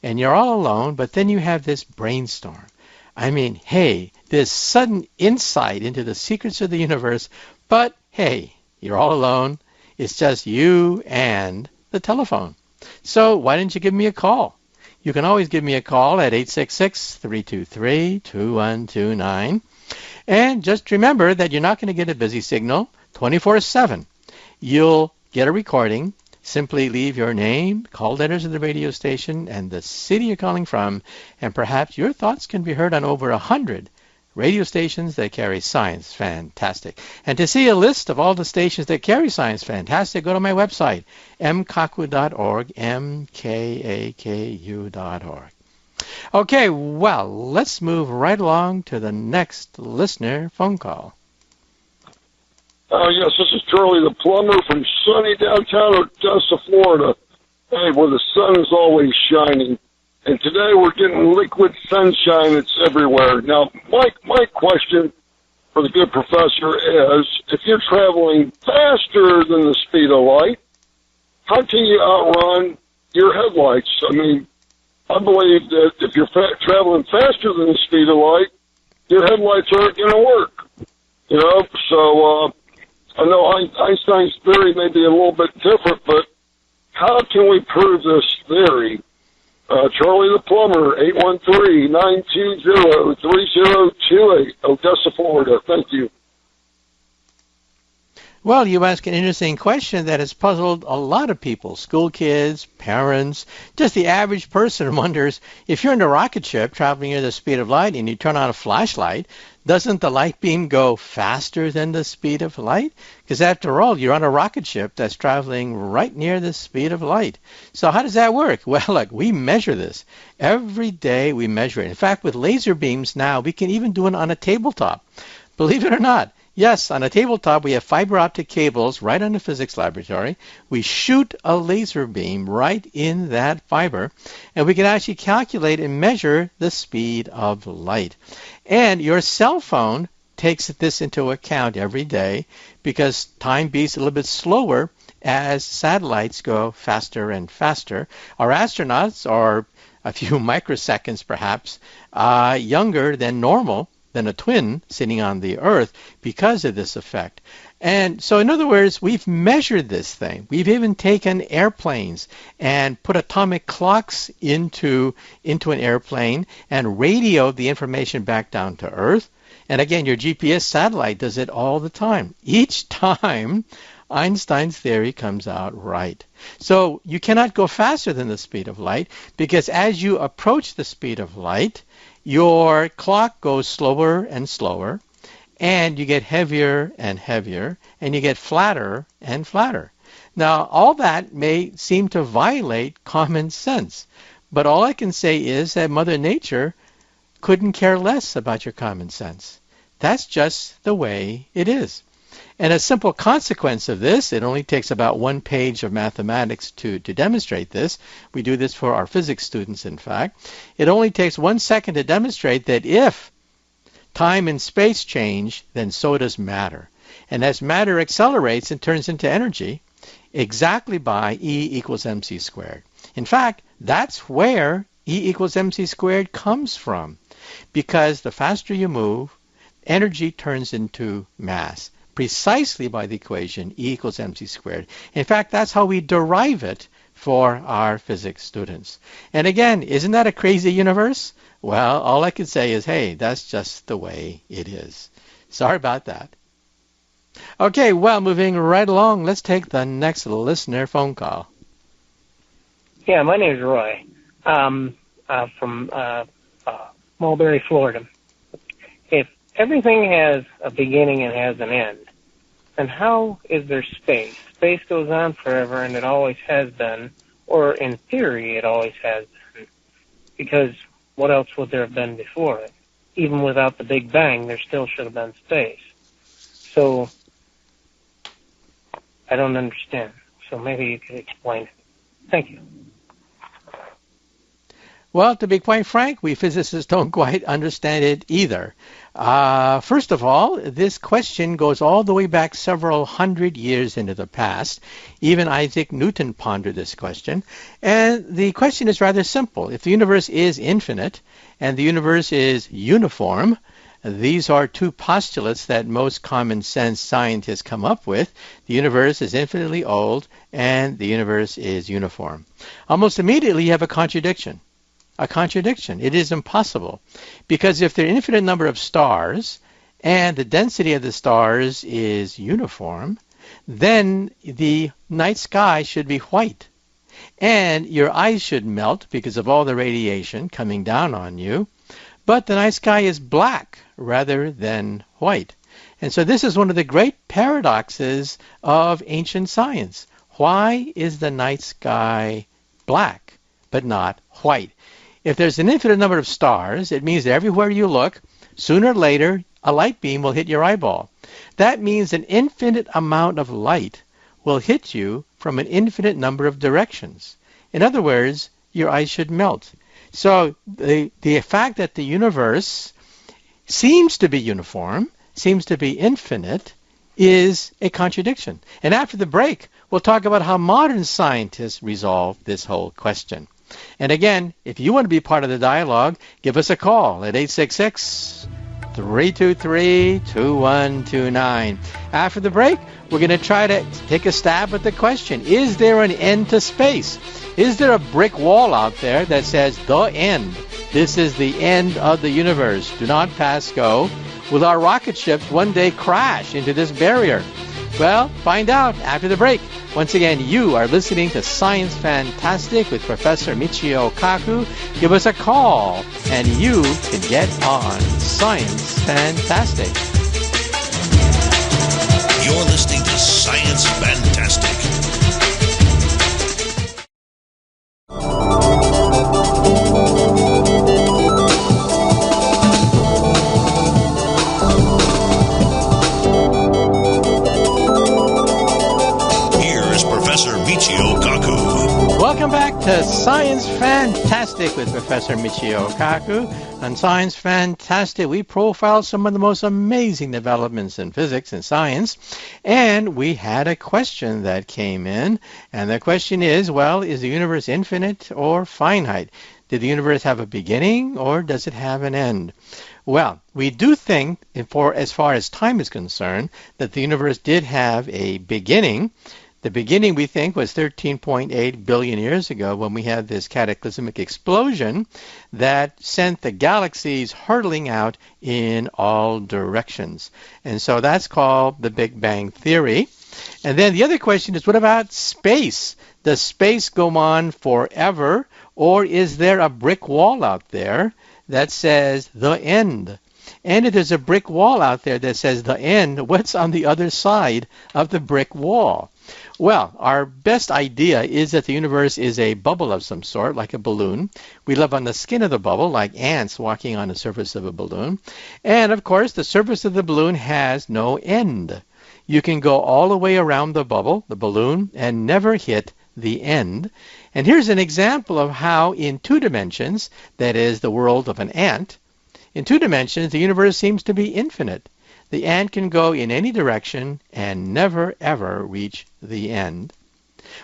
and you're all alone, but then you have this brainstorm. I mean, hey, this sudden insight into the secrets of the universe, but hey, you're all alone. It's just you and the telephone. So why don't you give me a call? You can always give me a call at 866-323-2129. And just remember that you're not going to get a busy signal 24/7. You'll get a recording. Simply leave your name, call letters of the radio station, and the city you're calling from, and perhaps your thoughts can be heard on over 100 radio stations that carry Science Fantastic. And to see a list of all the stations that carry Science Fantastic, go to my website, mkaku.org, mkaku.org. Okay, well, let's move right along to the next listener phone call. Yes, this is Charlie the plumber from sunny downtown Augusta, Florida. Hey, where the sun is always shining. And today we're getting liquid sunshine that's everywhere. Now, my question for the good professor is, if you're traveling faster than the speed of light, how can you outrun your headlights? I mean, I believe that if you're traveling faster than the speed of light, your headlights aren't going to work. You know, so I know Einstein's theory may be a little bit different, but how can we prove this theory? Charlie the plumber, 813-920-3028, Augusta, Florida. Thank you. Well, you ask an interesting question that has puzzled a lot of people, school kids, parents, just the average person wonders, if you're in a rocket ship traveling at the speed of light and you turn on a flashlight, doesn't the light beam go faster than the speed of light? Because after all, you're on a rocket ship that's traveling right near the speed of light. So how does that work? Well, look, we measure this. Every day we measure it. In fact, with laser beams now, we can even do it on a tabletop. Believe it or not. Yes, on a tabletop, we have fiber optic cables right on the physics laboratory. We shoot a laser beam right in that fiber, and we can actually calculate and measure the speed of light. And your cell phone takes this into account every day because time beats a little bit slower as satellites go faster and faster. Our astronauts are a few microseconds, perhaps, younger than normal, than a twin sitting on the Earth because of this effect. And so, in other words, we've measured this thing. We've even taken airplanes and put atomic clocks into an airplane and radioed the information back down to Earth. And again, your GPS satellite does it all the time. Each time, Einstein's theory comes out right. So you cannot go faster than the speed of light because as you approach the speed of light, your clock goes slower and slower, and you get heavier and heavier, and you get flatter and flatter. Now, all that may seem to violate common sense, but all I can say is that Mother Nature couldn't care less about your common sense. That's just the way it is. And a simple consequence of this, it only takes about 1 page of mathematics to demonstrate this. We do this for our physics students, in fact. It only takes 1 second to demonstrate that if time and space change, then so does matter. And as matter accelerates and turns into energy, exactly by E equals mc squared. In fact, that's where E equals mc squared comes from. Because the faster you move, energy turns into mass. Precisely by the equation E equals mc squared. In fact, that's how we derive it for our physics students. And again, isn't that a crazy universe? Well, all I can say is, hey, that's just the way it is. Sorry about that. Okay, well, moving right along, let's take the next listener phone call. Yeah, my name is Roy from Mulberry, Florida. If everything has a beginning and has an end, then how is there space? Space goes on forever, and it always has been, or in theory, it always has been, because what else would there have been before it? Even without the Big Bang, there still should have been space. So, I don't understand. So maybe you could explain it. Thank you. Well, to be quite frank, we physicists don't quite understand it either. First of all, this question goes all the way back several hundred years into the past. Even Isaac Newton pondered this question. And the question is rather simple. If the universe is infinite and the universe is uniform, these are two postulates that most common sense scientists come up with. The universe is infinitely old and the universe is uniform. Almost immediately you have a contradiction. A contradiction. It is impossible. Because if there are an infinite number of stars and the density of the stars is uniform, then the night sky should be white. And your eyes should melt because of all the radiation coming down on you. But the night sky is black rather than white. And so this is one of the great paradoxes of ancient science. Why is the night sky black but not white? If there's an infinite number of stars, it means that everywhere you look, sooner or later, a light beam will hit your eyeball. That means an infinite amount of light will hit you from an infinite number of directions. In other words, your eyes should melt. So the fact that the universe seems to be uniform, seems to be infinite, is a contradiction. And after the break, we'll talk about how modern scientists resolve this whole question. And again, if you want to be part of the dialogue, give us a call at 866-323-2129. After the break, we're going to try to take a stab at the question, is there an end to space? Is there a brick wall out there that says, the end? This is the end of the universe. Do not pass go. Will our rocket ships one day crash into this barrier? Well, find out after the break. Once again, you are listening to Science Fantastic with Professor Michio Kaku. Give us a call, and you can get on Science Fantastic. You're listening to Science Fantastic. Michio Kaku. Welcome back to Science Fantastic with Professor Michio Kaku. On Science Fantastic, we profile some of the most amazing developments in physics and science. And we had a question that came in. And the question is, well, is the universe infinite or finite? Did the universe have a beginning or does it have an end? Well, we do think, as far as time is concerned, that the universe did have a beginning. The beginning, we think, was 13.8 billion years ago when we had this cataclysmic explosion that sent the galaxies hurtling out in all directions. And so that's called the Big Bang Theory. And then the other question is, what about space? Does space go on forever, or is there a brick wall out there that says the end? And if there's a brick wall out there that says the end, what's on the other side of the brick wall? Well, our best idea is that the universe is a bubble of some sort, like a balloon. We live on the skin of the bubble, like ants walking on the surface of a balloon. And, of course, the surface of the balloon has no end. You can go all the way around the bubble, the balloon, and never hit the end. And here's an example of how in 2 dimensions, that is the world of an ant, in 2 dimensions, the universe seems to be infinite. The ant can go in any direction and never, ever reach the end.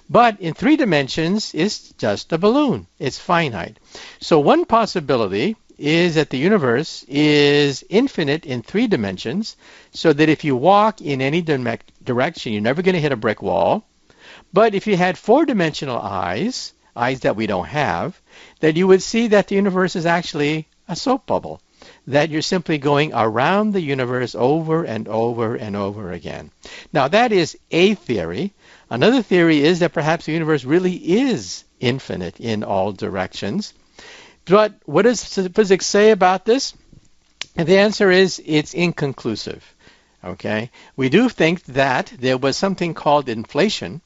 But in 3 dimensions, it's just a balloon. It's finite. So one possibility is that the universe is infinite in 3 dimensions, so that if you walk in any direction, you're never going to hit a brick wall. But if you had 4-dimensional eyes that we don't have, then you would see that the universe is actually a soap bubble, that you're simply going around the universe over and over and over again. Now, that is a theory. Another theory is that perhaps the universe really is infinite in all directions. But what does physics say about this? And the answer is it's inconclusive. Okay? We do think that there was something called inflation,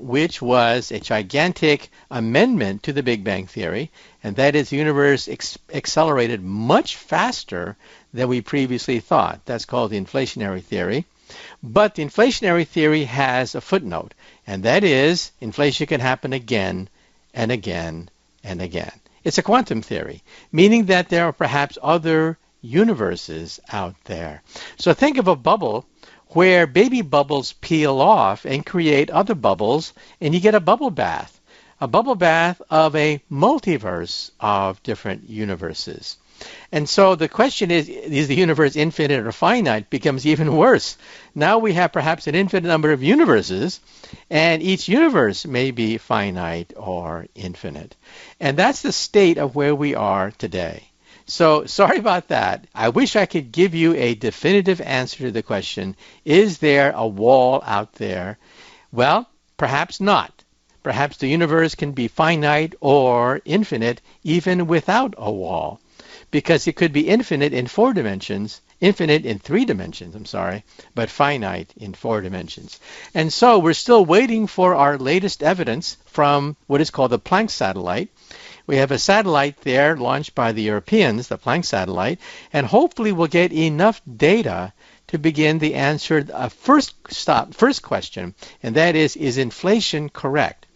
which was a gigantic amendment to the Big Bang Theory, and that is the universe accelerated much faster than we previously thought. That's called the inflationary theory. But the inflationary theory has a footnote, and that is inflation can happen again and again and again. It's a quantum theory, meaning that there are perhaps other universes out there. So think of a bubble where baby bubbles peel off and create other bubbles, and you get a bubble bath of a multiverse of different universes. And so the question is the universe infinite or finite becomes even worse. Now we have perhaps an infinite number of universes, and each universe may be finite or infinite. And that's the state of where we are today. So sorry about that. I wish I could give you a definitive answer to the question, is there a wall out there? Well, perhaps not. Perhaps the universe can be finite or infinite even without a wall, because it could be infinite in 3 dimensions, but finite in 4 dimensions. And so we're still waiting for our latest evidence from what is called the Planck satellite. We have a satellite there launched by the Europeans, the Planck satellite, and hopefully we'll get enough data to begin the answer first question, and that is inflation correct?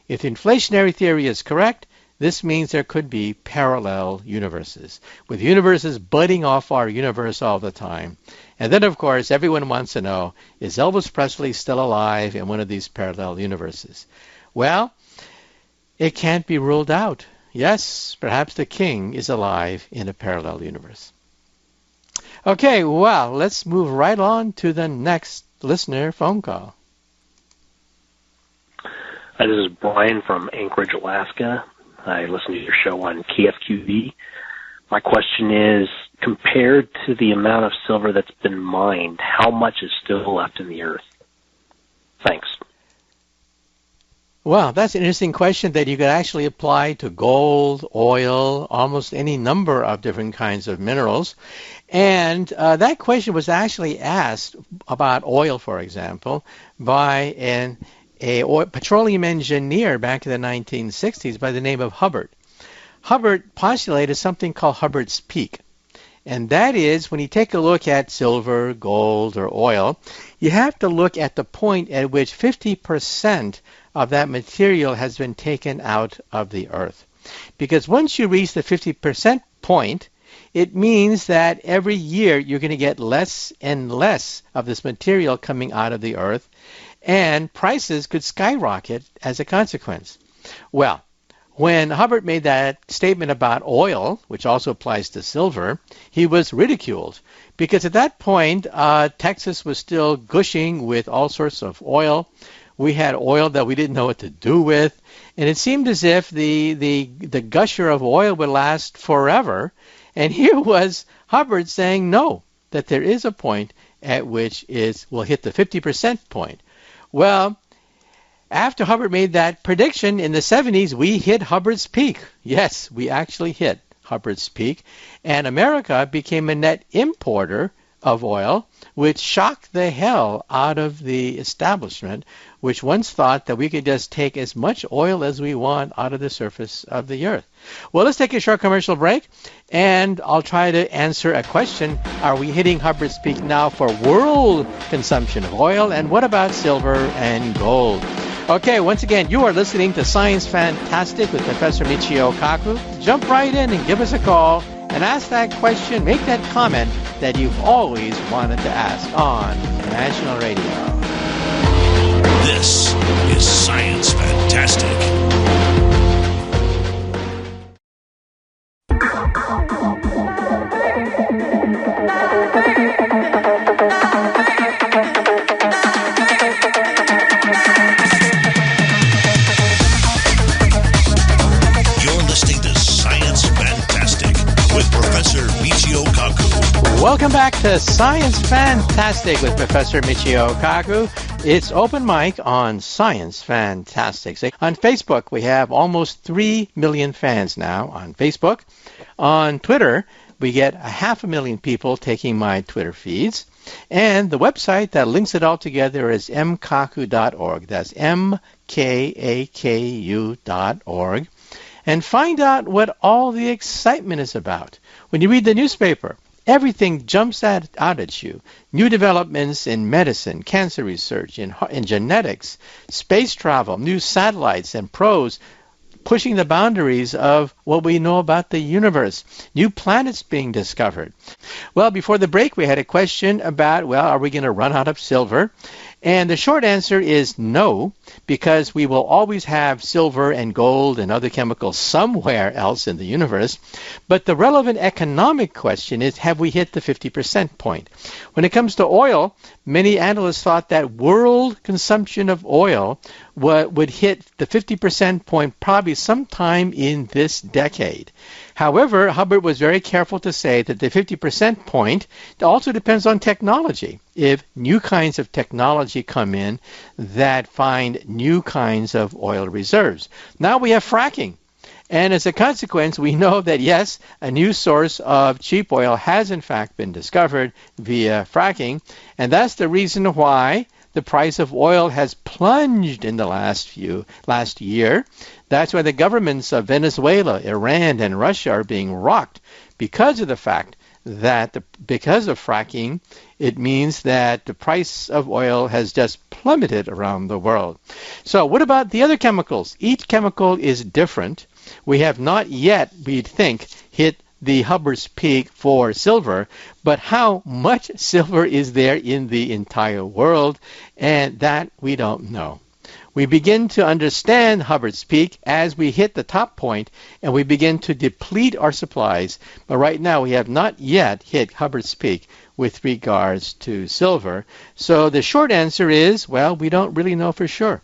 If the inflationary theory is correct, this means there could be parallel universes, with universes budding off our universe all the time. And then, of course, everyone wants to know, is Elvis Presley still alive in one of these parallel universes? Well, it can't be ruled out. Yes, perhaps the king is alive in a parallel universe. Okay, well, let's move right on to the next listener phone call. This is Brian from Anchorage, Alaska. I listen to your show on KFQV. My question is, compared to the amount of silver that's been mined, how much is still left in the earth? Thanks. Well, that's an interesting question that you could actually apply to gold, oil, almost any number of different kinds of minerals. And that question was actually asked about oil, for example, by a petroleum engineer back in the 1960s by the name of Hubbard. Hubbard postulated something called Hubbard's peak. And that is, when you take a look at silver, gold, or oil, you have to look at the point at which 50% of that material has been taken out of the earth. Because once you reach the 50% point, it means that every year you're going to get less and less of this material coming out of the earth, and prices could skyrocket as a consequence. Well, when Hubbard made that statement about oil, which also applies to silver, he was ridiculed because at that point, Texas was still gushing with all sorts of oil. We had oil that we didn't know what to do with, and it seemed as if the gusher of oil would last forever. And here was Hubbard saying no, that there is a point at which we'll hit the 50% point. Well, after Hubbard made that prediction in the 70s, we hit Hubbard's peak. Yes, we actually hit Hubbard's peak, and America became a net importer of oil, which shocked the hell out of the establishment, which once thought that we could just take as much oil as we want out of the surface of the earth. Well, let's take a short commercial break, and I'll try to answer a question. Are we hitting Hubbard's peak now for world consumption of oil, and what about silver and gold? Okay, once again, you are listening to Science Fantastic with Professor Michio Kaku. Jump right in and give us a call and ask that question, make that comment that you've always wanted to ask on National Radio. This is Science Fantastic. Welcome back to Science Fantastic with Professor Michio Kaku. It's Open Mic on Science Fantastic. On Facebook, we have almost 3 million fans now on Facebook. On Twitter, we get 500,000 people taking my Twitter feeds. And the website that links it all together is mkaku.org. That's mkaku.org. And find out what all the excitement is about. When you read the newspaper, everything jumps out at you. New developments in medicine, cancer research, in genetics, space travel, new satellites and probes pushing the boundaries of what we know about the universe. New planets being discovered. Well, before the break, we had a question about, well, are we going to run out of silver? And the short answer is no, because we will always have silver and gold and other chemicals somewhere else in the universe. But the relevant economic question is, have we hit the 50% point? When it comes to oil, many analysts thought that world consumption of oil would hit the 50% point probably sometime in this decade. However, Hubbard was very careful to say that the 50% point also depends on technology. If new kinds of technology come in that find new kinds of oil reserves. Now we have fracking. And as a consequence, we know that, yes, a new source of cheap oil has in fact been discovered via fracking. And that's the reason why the price of oil has plunged in the last year. That's why the governments of Venezuela, Iran, and Russia are being rocked because of the fact that because of fracking, it means that the price of oil has just plummeted around the world. So what about the other chemicals? Each chemical is different. We have not yet, we think, hit the Hubbard's peak for silver, but how much silver is there in the entire world? And that we don't know. We begin to understand Hubbard's peak as we hit the top point and we begin to deplete our supplies. But right now we have not yet hit Hubbard's peak with regards to silver. So the short answer is, well, we don't really know for sure.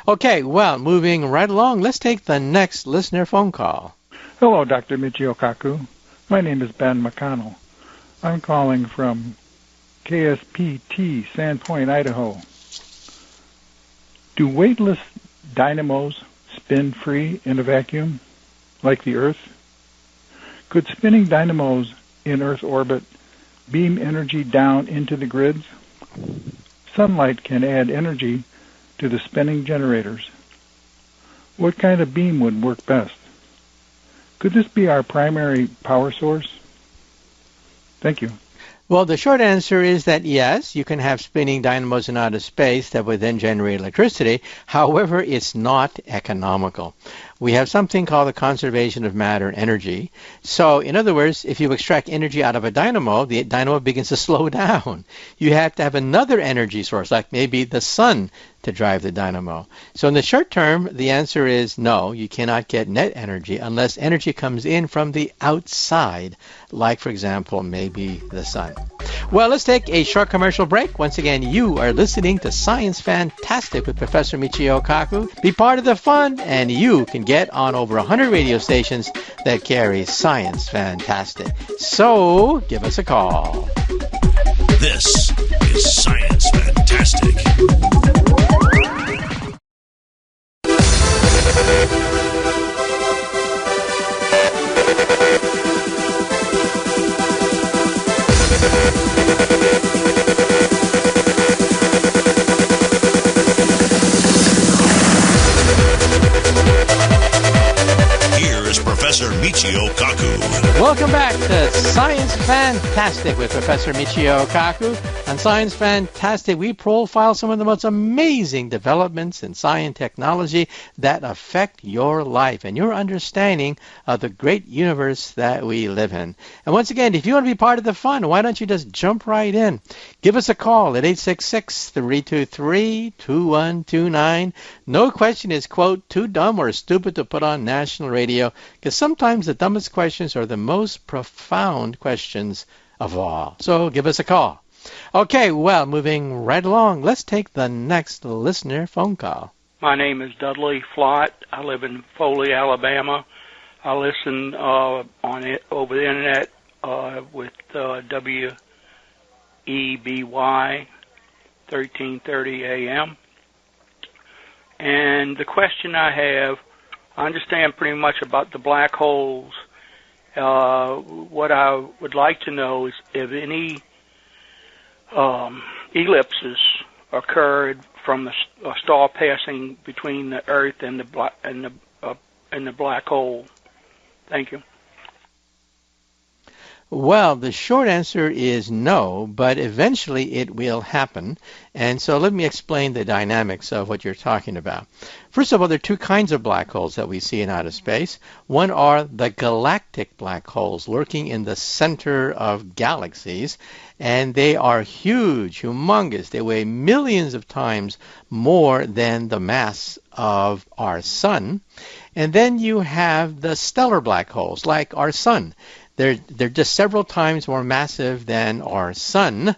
Okay, well, moving right along, let's take the next listener phone call. Hello, Dr. Michio Kaku. My name is Ben McConnell. I'm calling from KSPT, Sandpoint, Idaho. Do weightless dynamos spin free in a vacuum, like the Earth? Could spinning dynamos in Earth orbit beam energy down into the grids? Sunlight can add energy to the spinning generators. What kind of beam would work best? Could this be our primary power source? Thank you. Well, the short answer is that yes, you can have spinning dynamos in outer space that would then generate electricity. However, it's not economical. We have something called the conservation of matter and energy. So, in other words, if you extract energy out of a dynamo, the dynamo begins to slow down. You have to have another energy source, like maybe the sun, to drive the dynamo. So in the short term, the answer is no, you cannot get net energy unless energy comes in from the outside, like, for example, maybe the sun. Well, let's take a short commercial break. Once again, you are listening to Science Fantastic with Professor Michio Kaku. Be part of the fun, and you can get on over 100 radio stations that carry Science Fantastic. So, give us a call. This is Science Fantastic. Here is Professor Michio Kaku. Welcome back to Science Fantastic with Professor Michio Kaku. On Science Fantastic, we profile some of the most amazing developments in science and technology that affect your life and your understanding of the great universe that we live in. And once again, if you want to be part of the fun, why don't you just jump right in? Give us a call at 866-323-2129. No question is, quote, too dumb or stupid to put on national radio, because sometimes the dumbest questions are the most profound questions of all. So give us a call. Okay, well, moving right along, let's take the next listener phone call. My name is Dudley Flott. I live in Foley, Alabama. I listen over the internet with WEBY, 13:30 a.m. And the question I have, I understand pretty much about the black holes. What I would like to know is if any ellipses occurred from the star passing between the Earth and the black hole. Thank you. Well, the short answer is no, but eventually it will happen. And so let me explain the dynamics of what you're talking about. First of all, there are two kinds of black holes that we see in outer space. One are the galactic black holes lurking in the center of galaxies, and they are huge, humongous. They weigh millions of times more than the mass of our sun. And then you have the stellar black holes, like our sun. They're just several times more massive than our sun,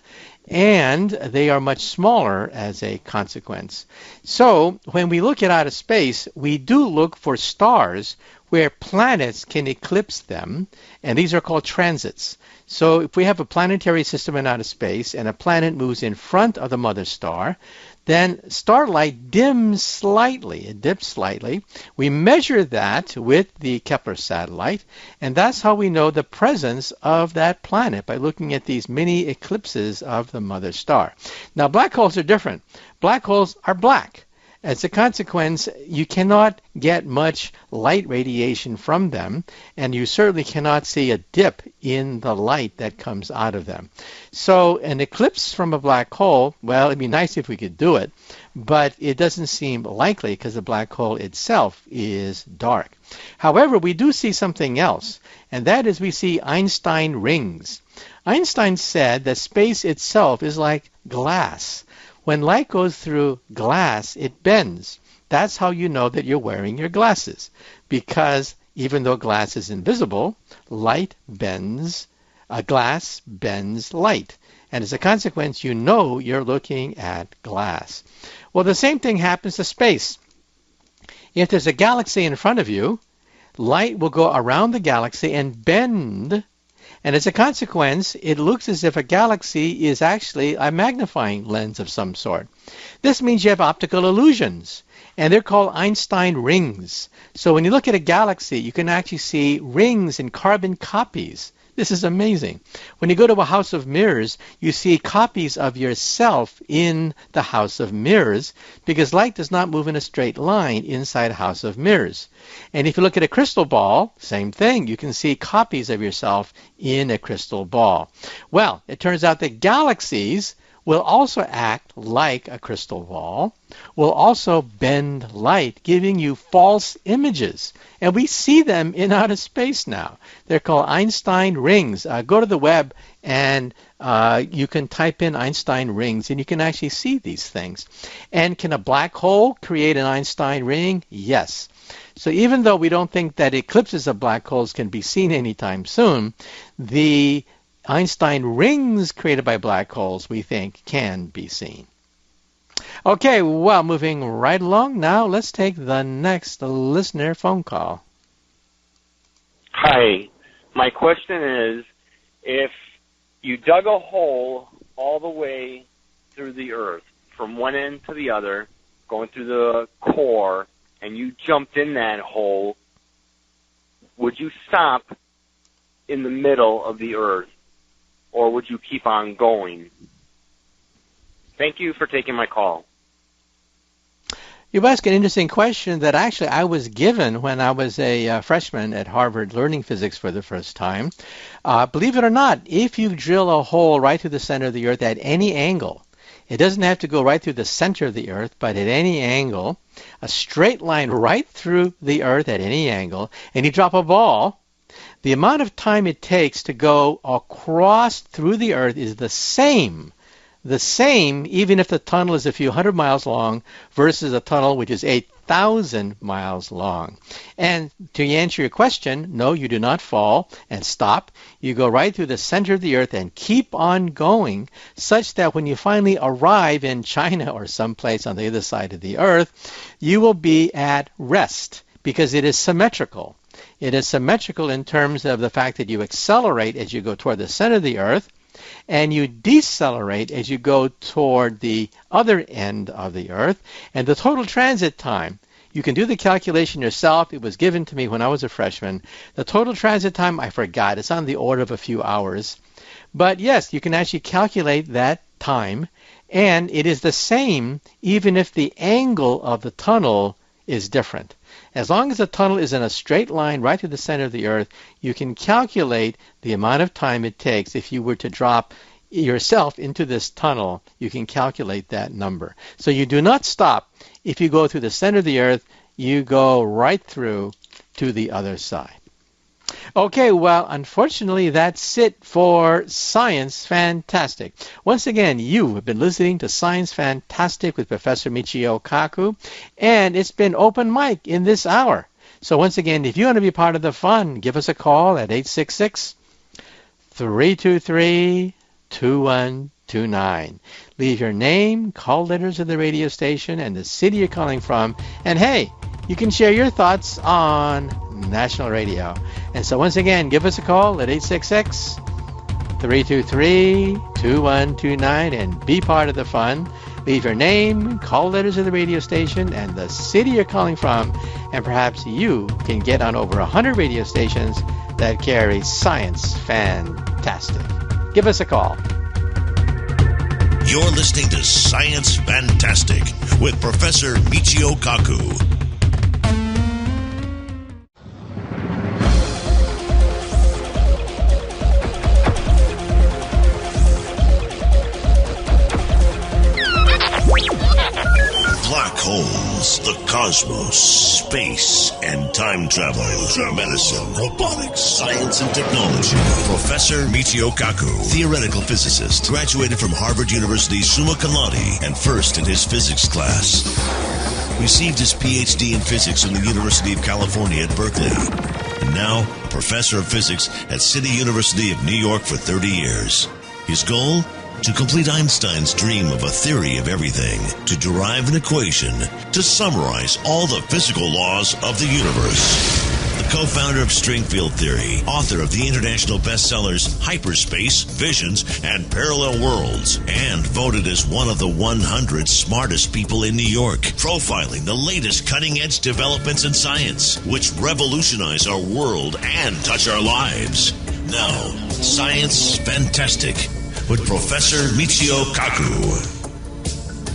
and they are much smaller as a consequence. So when we look at outer space, we do look for stars where planets can eclipse them, and these are called transits. So if we have a planetary system in outer space and a planet moves in front of the mother star, then starlight dims slightly. It dips slightly. We measure that with the Kepler satellite, and that's how we know the presence of that planet, by looking at these mini eclipses of the mother star. Now, black holes are different. Black holes are black. As a consequence, you cannot get much light radiation from them, and you certainly cannot see a dip in the light that comes out of them. So an eclipse from a black hole, well, it'd be nice if we could do it, but it doesn't seem likely because the black hole itself is dark. However, we do see something else, and that is we see Einstein rings. Einstein said that space itself is like glass. When light goes through glass, it bends. That's how you know that you're wearing your glasses, because even though glass is invisible, light bends, glass bends light. And as a consequence, you know you're looking at glass. Well, the same thing happens to space. If there's a galaxy in front of you, light will go around the galaxy and bend. And as a consequence, it looks as if a galaxy is actually a magnifying lens of some sort. This means you have optical illusions, and they're called Einstein rings. So when you look at a galaxy, you can actually see rings and carbon copies. This is amazing. When you go to a house of mirrors, you see copies of yourself in the house of mirrors, because light does not move in a straight line inside a house of mirrors. And if you look at a crystal ball, same thing. You can see copies of yourself in a crystal ball. Well, it turns out that galaxies will also act like a crystal ball, will also bend light, giving you false images. And we see them in outer space now. They're called Einstein rings. Go to the web and you can type in Einstein rings, and you can actually see these things. And can a black hole create an Einstein ring? Yes. So even though we don't think that eclipses of black holes can be seen anytime soon, the Einstein rings created by black holes, we think, can be seen. Okay, well, moving right along now, let's take the next listener phone call. Hi. My question is, if you dug a hole all the way through the Earth, from one end to the other, going through the core, and you jumped in that hole, would you stop in the middle of the Earth, or would you keep on going? Thank you for taking my call. You ask an interesting question that actually I was given when I was a freshman at Harvard learning physics for the first time. Believe it or not, if you drill a hole right through the center of the Earth at any angle, it doesn't have to go right through the center of the Earth, but at any angle, a straight line right through the Earth at any angle, and you drop a ball, the amount of time it takes to go across through the Earth is the same even if the tunnel is a few hundred miles long versus a tunnel which is 8,000 miles long. And to answer your question, no, you do not fall and stop. You go right through the center of the Earth and keep on going, such that when you finally arrive in China or someplace on the other side of the Earth, you will be at rest, because it is symmetrical. It is symmetrical in terms of the fact that you accelerate as you go toward the center of the Earth, and you decelerate as you go toward the other end of the Earth, and the total transit time, you can do the calculation yourself. It was given to me when I was a freshman. The total transit time, I forgot. It's on the order of a few hours. But yes, you can actually calculate that time, and it is the same even if the angle of the tunnel is different. As long as the tunnel is in a straight line right to the center of the Earth, you can calculate the amount of time it takes. If you were to drop yourself into this tunnel, you can calculate that number. So you do not stop. If you go through the center of the Earth, you go right through to the other side. Okay, well, unfortunately, that's it for Science Fantastic. Once again, you have been listening to Science Fantastic with Professor Michio Kaku, and it's been open mic in this hour. So once again, if you want to be part of the fun, give us a call at 866-323-2129. Leave your name, call letters of the radio station, and the city you're calling from, and hey, you can share your thoughts on National Radio. And so once again, give us a call at 866-323-2129 and be part of the fun. Leave your name, call letters of the radio station, and the city you're calling from, and perhaps you can get on over 100 radio stations that carry Science Fantastic. Give us a call. You're listening to Science Fantastic with Professor Michio Kaku. Black holes, the cosmos, space, and time travel, medicine, robotics, science, and technology. Professor Michio Kaku, theoretical physicist, graduated from Harvard University summa cum laude and first in his physics class. Received his PhD in physics from the University of California at Berkeley. And now, a professor of physics at City University of New York for 30 years. His goal? To complete Einstein's dream of a theory of everything, to derive an equation, to summarize all the physical laws of the universe. The co-founder of string field theory, author of the international bestsellers Hyperspace, Visions, and Parallel Worlds, and voted as one of the 100 smartest people in New York, profiling the latest cutting-edge developments in science, which revolutionize our world and touch our lives. Now, Science Fantastic with Professor Michio Kaku.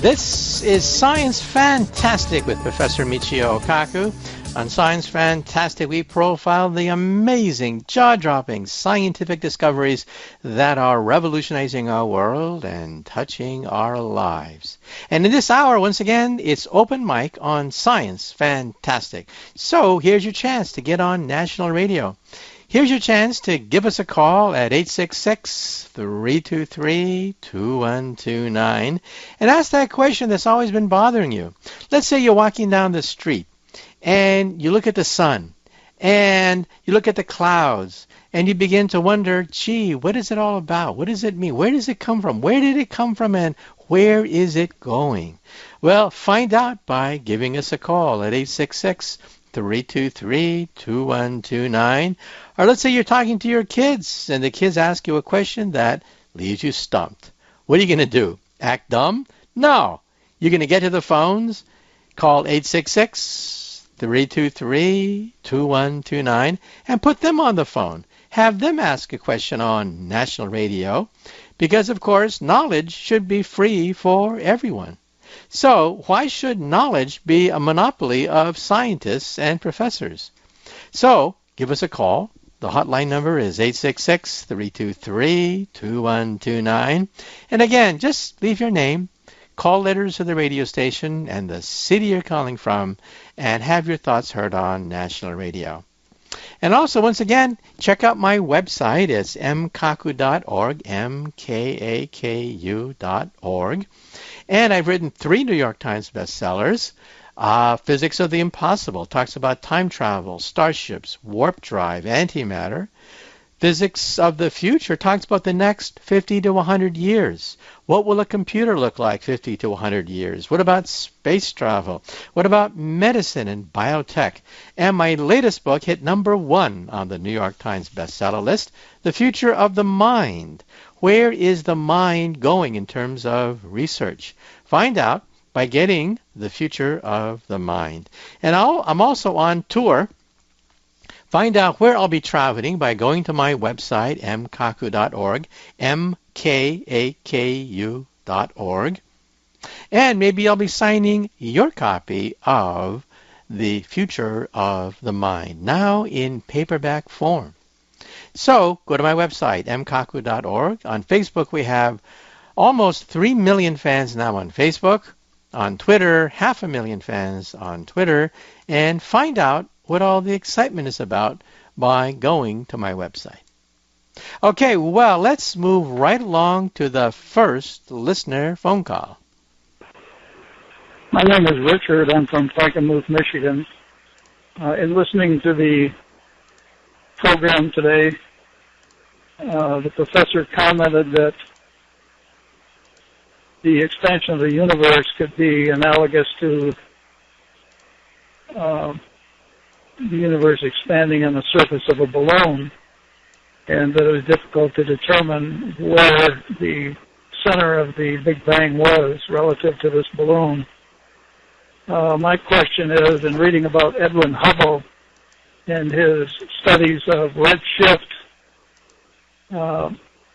This is Science Fantastic with Professor Michio Kaku. On Science Fantastic, we profile the amazing, jaw-dropping scientific discoveries that are revolutionizing our world and touching our lives. And in this hour, once again, it's open mic on Science Fantastic. So here's your chance to get on national radio. Here's your chance to give us a call at 866-323-2129 and ask that question that's always been bothering you. Let's say you're walking down the street and you look at the sun and you look at the clouds and you begin to wonder, gee, what is it all about? What does it mean? Where does it come from? Where did it come from and where is it going? Well, find out by giving us a call at 866-323-2129. Or let's say you're talking to your kids and the kids ask you a question that leaves you stumped. What are you going to do? Act dumb? No. You're going to get to the phones, call 866-323-2129 and put them on the phone. Have them ask a question on national radio because, of course, knowledge should be free for everyone. So why should knowledge be a monopoly of scientists and professors? So give us a call. The hotline number is 866-323-2129. And again, just leave your name, call letters of the radio station, and the city you're calling from, and have your thoughts heard on national radio. And also, once again, check out my website. It's mkaku.org, mkaku.org. And I've written 3 New York Times bestsellers. Physics of the Impossible talks about time travel, starships, warp drive, antimatter. Physics of the Future talks about the next 50 to 100 years. What will a computer look like 50 to 100 years? What about space travel? What about medicine and biotech? And my latest book hit #1 on the New York Times bestseller list, The Future of the Mind, Where is the mind going in terms of research? Find out by getting The Future of the Mind. And I'm also on tour. Find out where I'll be traveling by going to my website, mkaku.org, mkaku.org. And maybe I'll be signing your copy of The Future of the Mind, now in paperback form. So go to my website, mkaku.org. On Facebook, we have almost 3 million fans now on Facebook. On Twitter, 500,000 fans on Twitter. And find out what all the excitement is about by going to my website. Okay, well, let's move right along to the first listener phone call. My name is Richard. I'm from Frankenmuth, Michigan. In listening to the program today, the professor commented that the expansion of the universe could be analogous to the universe expanding on the surface of a balloon, and that it was difficult to determine where the center of the Big Bang was relative to this balloon. My question is, in reading about Edwin Hubble and his studies of redshift,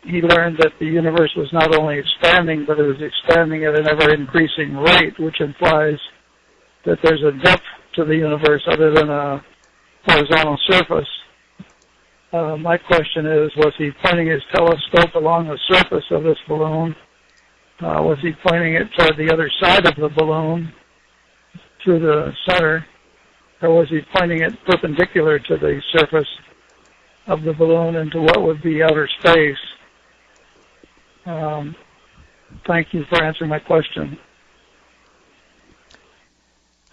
he learned that the universe was not only expanding, but it was expanding at an ever-increasing rate, which implies that there's a depth to the universe other than a horizontal surface. My question is, was he pointing his telescope along the surface of this balloon? Was he pointing it toward the other side of the balloon through the center? Or was he pointing it perpendicular to the surface of the balloon into what would be outer space? Thank you for answering my question.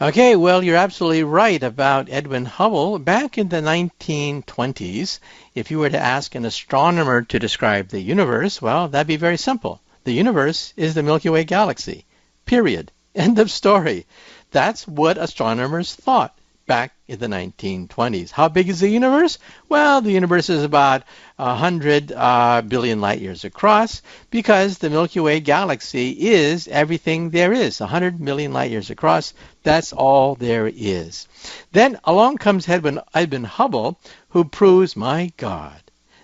Okay, well, you're absolutely right about Edwin Hubble. Back in the 1920s, if you were to ask an astronomer to describe the universe, well, that'd be very simple. The universe is the Milky Way galaxy. Period. End of story. That's what astronomers thought back in the 1920s. How big is the universe? Well, the universe is about 100 billion light years across, because the Milky Way galaxy is everything there is, 100 million light years across. That's all there is. Then along comes Edwin Hubble, who proves, my God,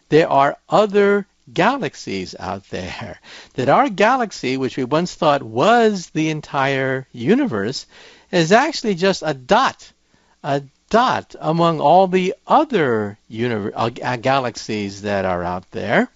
there are other galaxies out there. That our galaxy, which we once thought was the entire universe, is actually just a dot among all the other galaxies that are out there.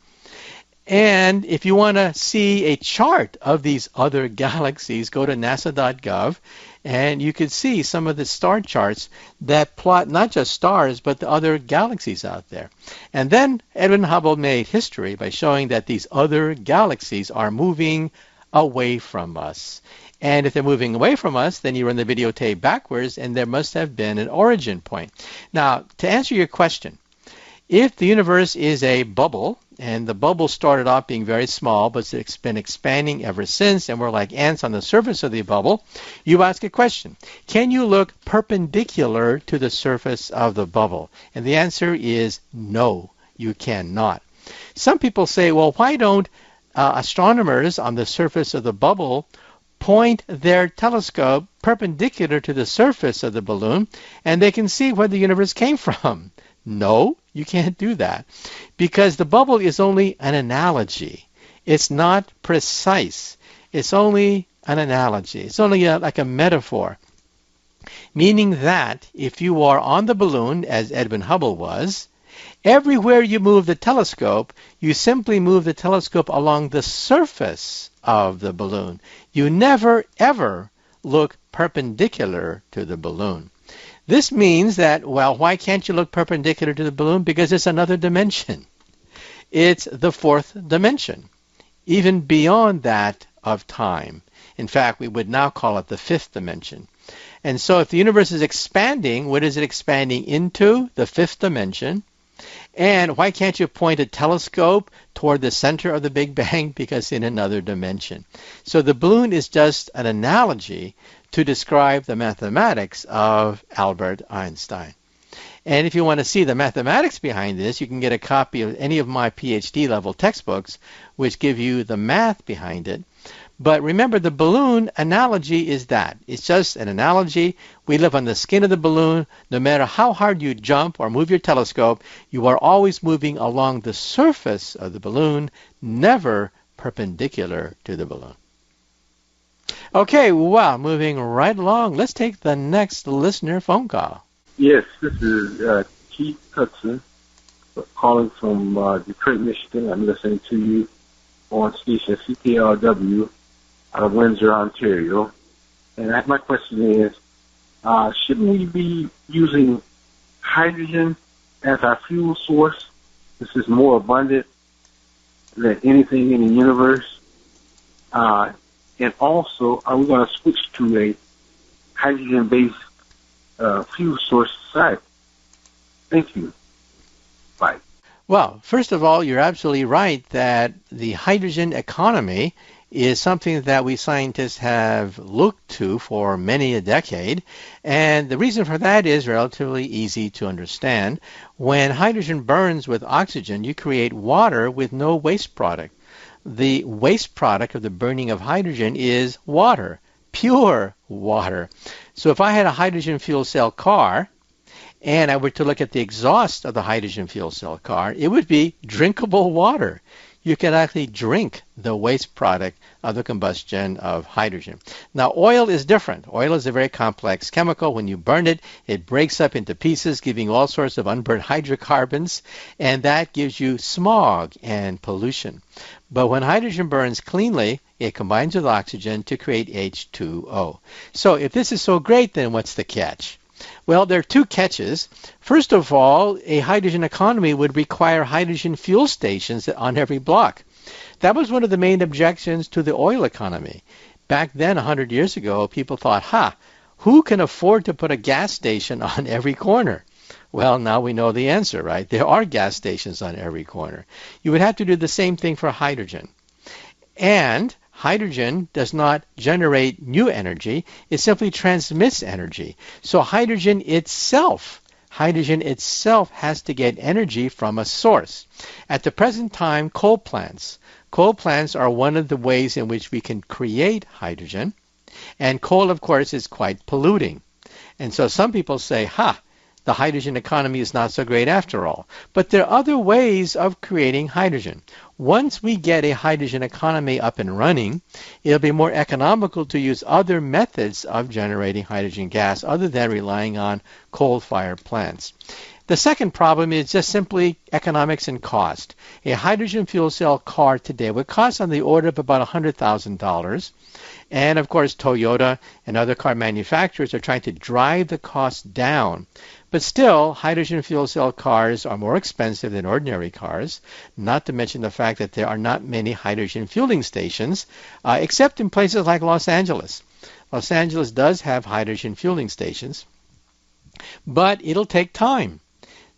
And if you want to see a chart of these other galaxies, go to nasa.gov, and you can see some of the star charts that plot not just stars, but the other galaxies out there. And then Edwin Hubble made history by showing that these other galaxies are moving away from us. And if they're moving away from us, then you run the videotape backwards, and there must have been an origin point. Now, to answer your question, if the universe is a bubble, and the bubble started off being very small, but it's been expanding ever since, and we're like ants on the surface of the bubble, you ask a question. Can you look perpendicular to the surface of the bubble? And the answer is no, you cannot. Some people say, well, why don't astronomers on the surface of the bubble point their telescope perpendicular to the surface of the balloon, and they can see where the universe came from? No, you can't do that, because the bubble is only an analogy. It's not precise. It's only an analogy. It's only like a metaphor, meaning that if you are on the balloon, as Edwin Hubble was, everywhere you move the telescope, you simply move the telescope along the surface of the balloon. You never, ever look perpendicular to the balloon. This means that, well, why can't you look perpendicular to the balloon? Because it's another dimension. It's the fourth dimension, even beyond that of time. In fact, we would now call it the fifth dimension. And so if the universe is expanding, what is it expanding into? The fifth dimension. And why can't you point a telescope toward the center of the Big Bang? Because in another dimension. So the balloon is just an analogy to describe the mathematics of Albert Einstein. And if you want to see the mathematics behind this, you can get a copy of any of my PhD level textbooks, which give you the math behind it. But remember, the balloon analogy is that. It's just an analogy. We live on the skin of the balloon. No matter how hard you jump or move your telescope, you are always moving along the surface of the balloon, never perpendicular to the balloon. Okay, well, moving right along, let's take the next listener phone call. Yes, this is Keith Hudson calling from Detroit, Michigan. I'm listening to you on station CKLW out of Windsor, Ontario. And my question is, shouldn't we be using hydrogen as our fuel source? This is more abundant than anything in the universe. And also, are we going to switch to a hydrogen-based fuel source society? Thank you. Bye. Well, first of all, you're absolutely right that the hydrogen economy is something that we scientists have looked to for many a decade. And the reason for that is relatively easy to understand. When hydrogen burns with oxygen, you create water with no waste product. The waste product of the burning of hydrogen is water, pure water. So if I had a hydrogen fuel cell car, and I were to look at the exhaust of the hydrogen fuel cell car, it would be drinkable water. You can actually drink the waste product of the combustion of hydrogen. Now, oil is different. Oil is a very complex chemical. When you burn it, it breaks up into pieces, giving all sorts of unburned hydrocarbons, and that gives you smog and pollution. But when hydrogen burns cleanly, it combines with oxygen to create H2O. So if this is so great, then what's the catch? Well, there are two catches. First of all, a hydrogen economy would require hydrogen fuel stations on every block. That was one of the main objections to the oil economy. Back then, 100 years ago, people thought, who can afford to put a gas station on every corner? Well, now we know the answer, right? There are gas stations on every corner. You would have to do the same thing for hydrogen. And hydrogen does not generate new energy. It simply transmits energy. So hydrogen itself has to get energy from a source. At the present time, coal plants are one of the ways in which we can create hydrogen. And coal, of course, is quite polluting. And so some people say, the hydrogen economy is not so great after all. But there are other ways of creating hydrogen. Once we get a hydrogen economy up and running, it'll be more economical to use other methods of generating hydrogen gas other than relying on coal-fired plants. The second problem is just simply economics and cost. A hydrogen fuel cell car today would cost on the order of about $100,000. And of course, Toyota and other car manufacturers are trying to drive the cost down. But still, hydrogen fuel cell cars are more expensive than ordinary cars, not to mention the fact that there are not many hydrogen fueling stations, except in places like Los Angeles. Los Angeles does have hydrogen fueling stations, but it'll take time.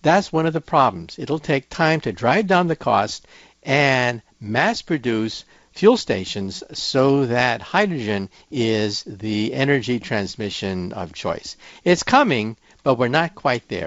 That's one of the problems. It'll take time to drive down the cost and mass produce fuel stations so that hydrogen is the energy transmission of choice. It's coming, but we're not quite there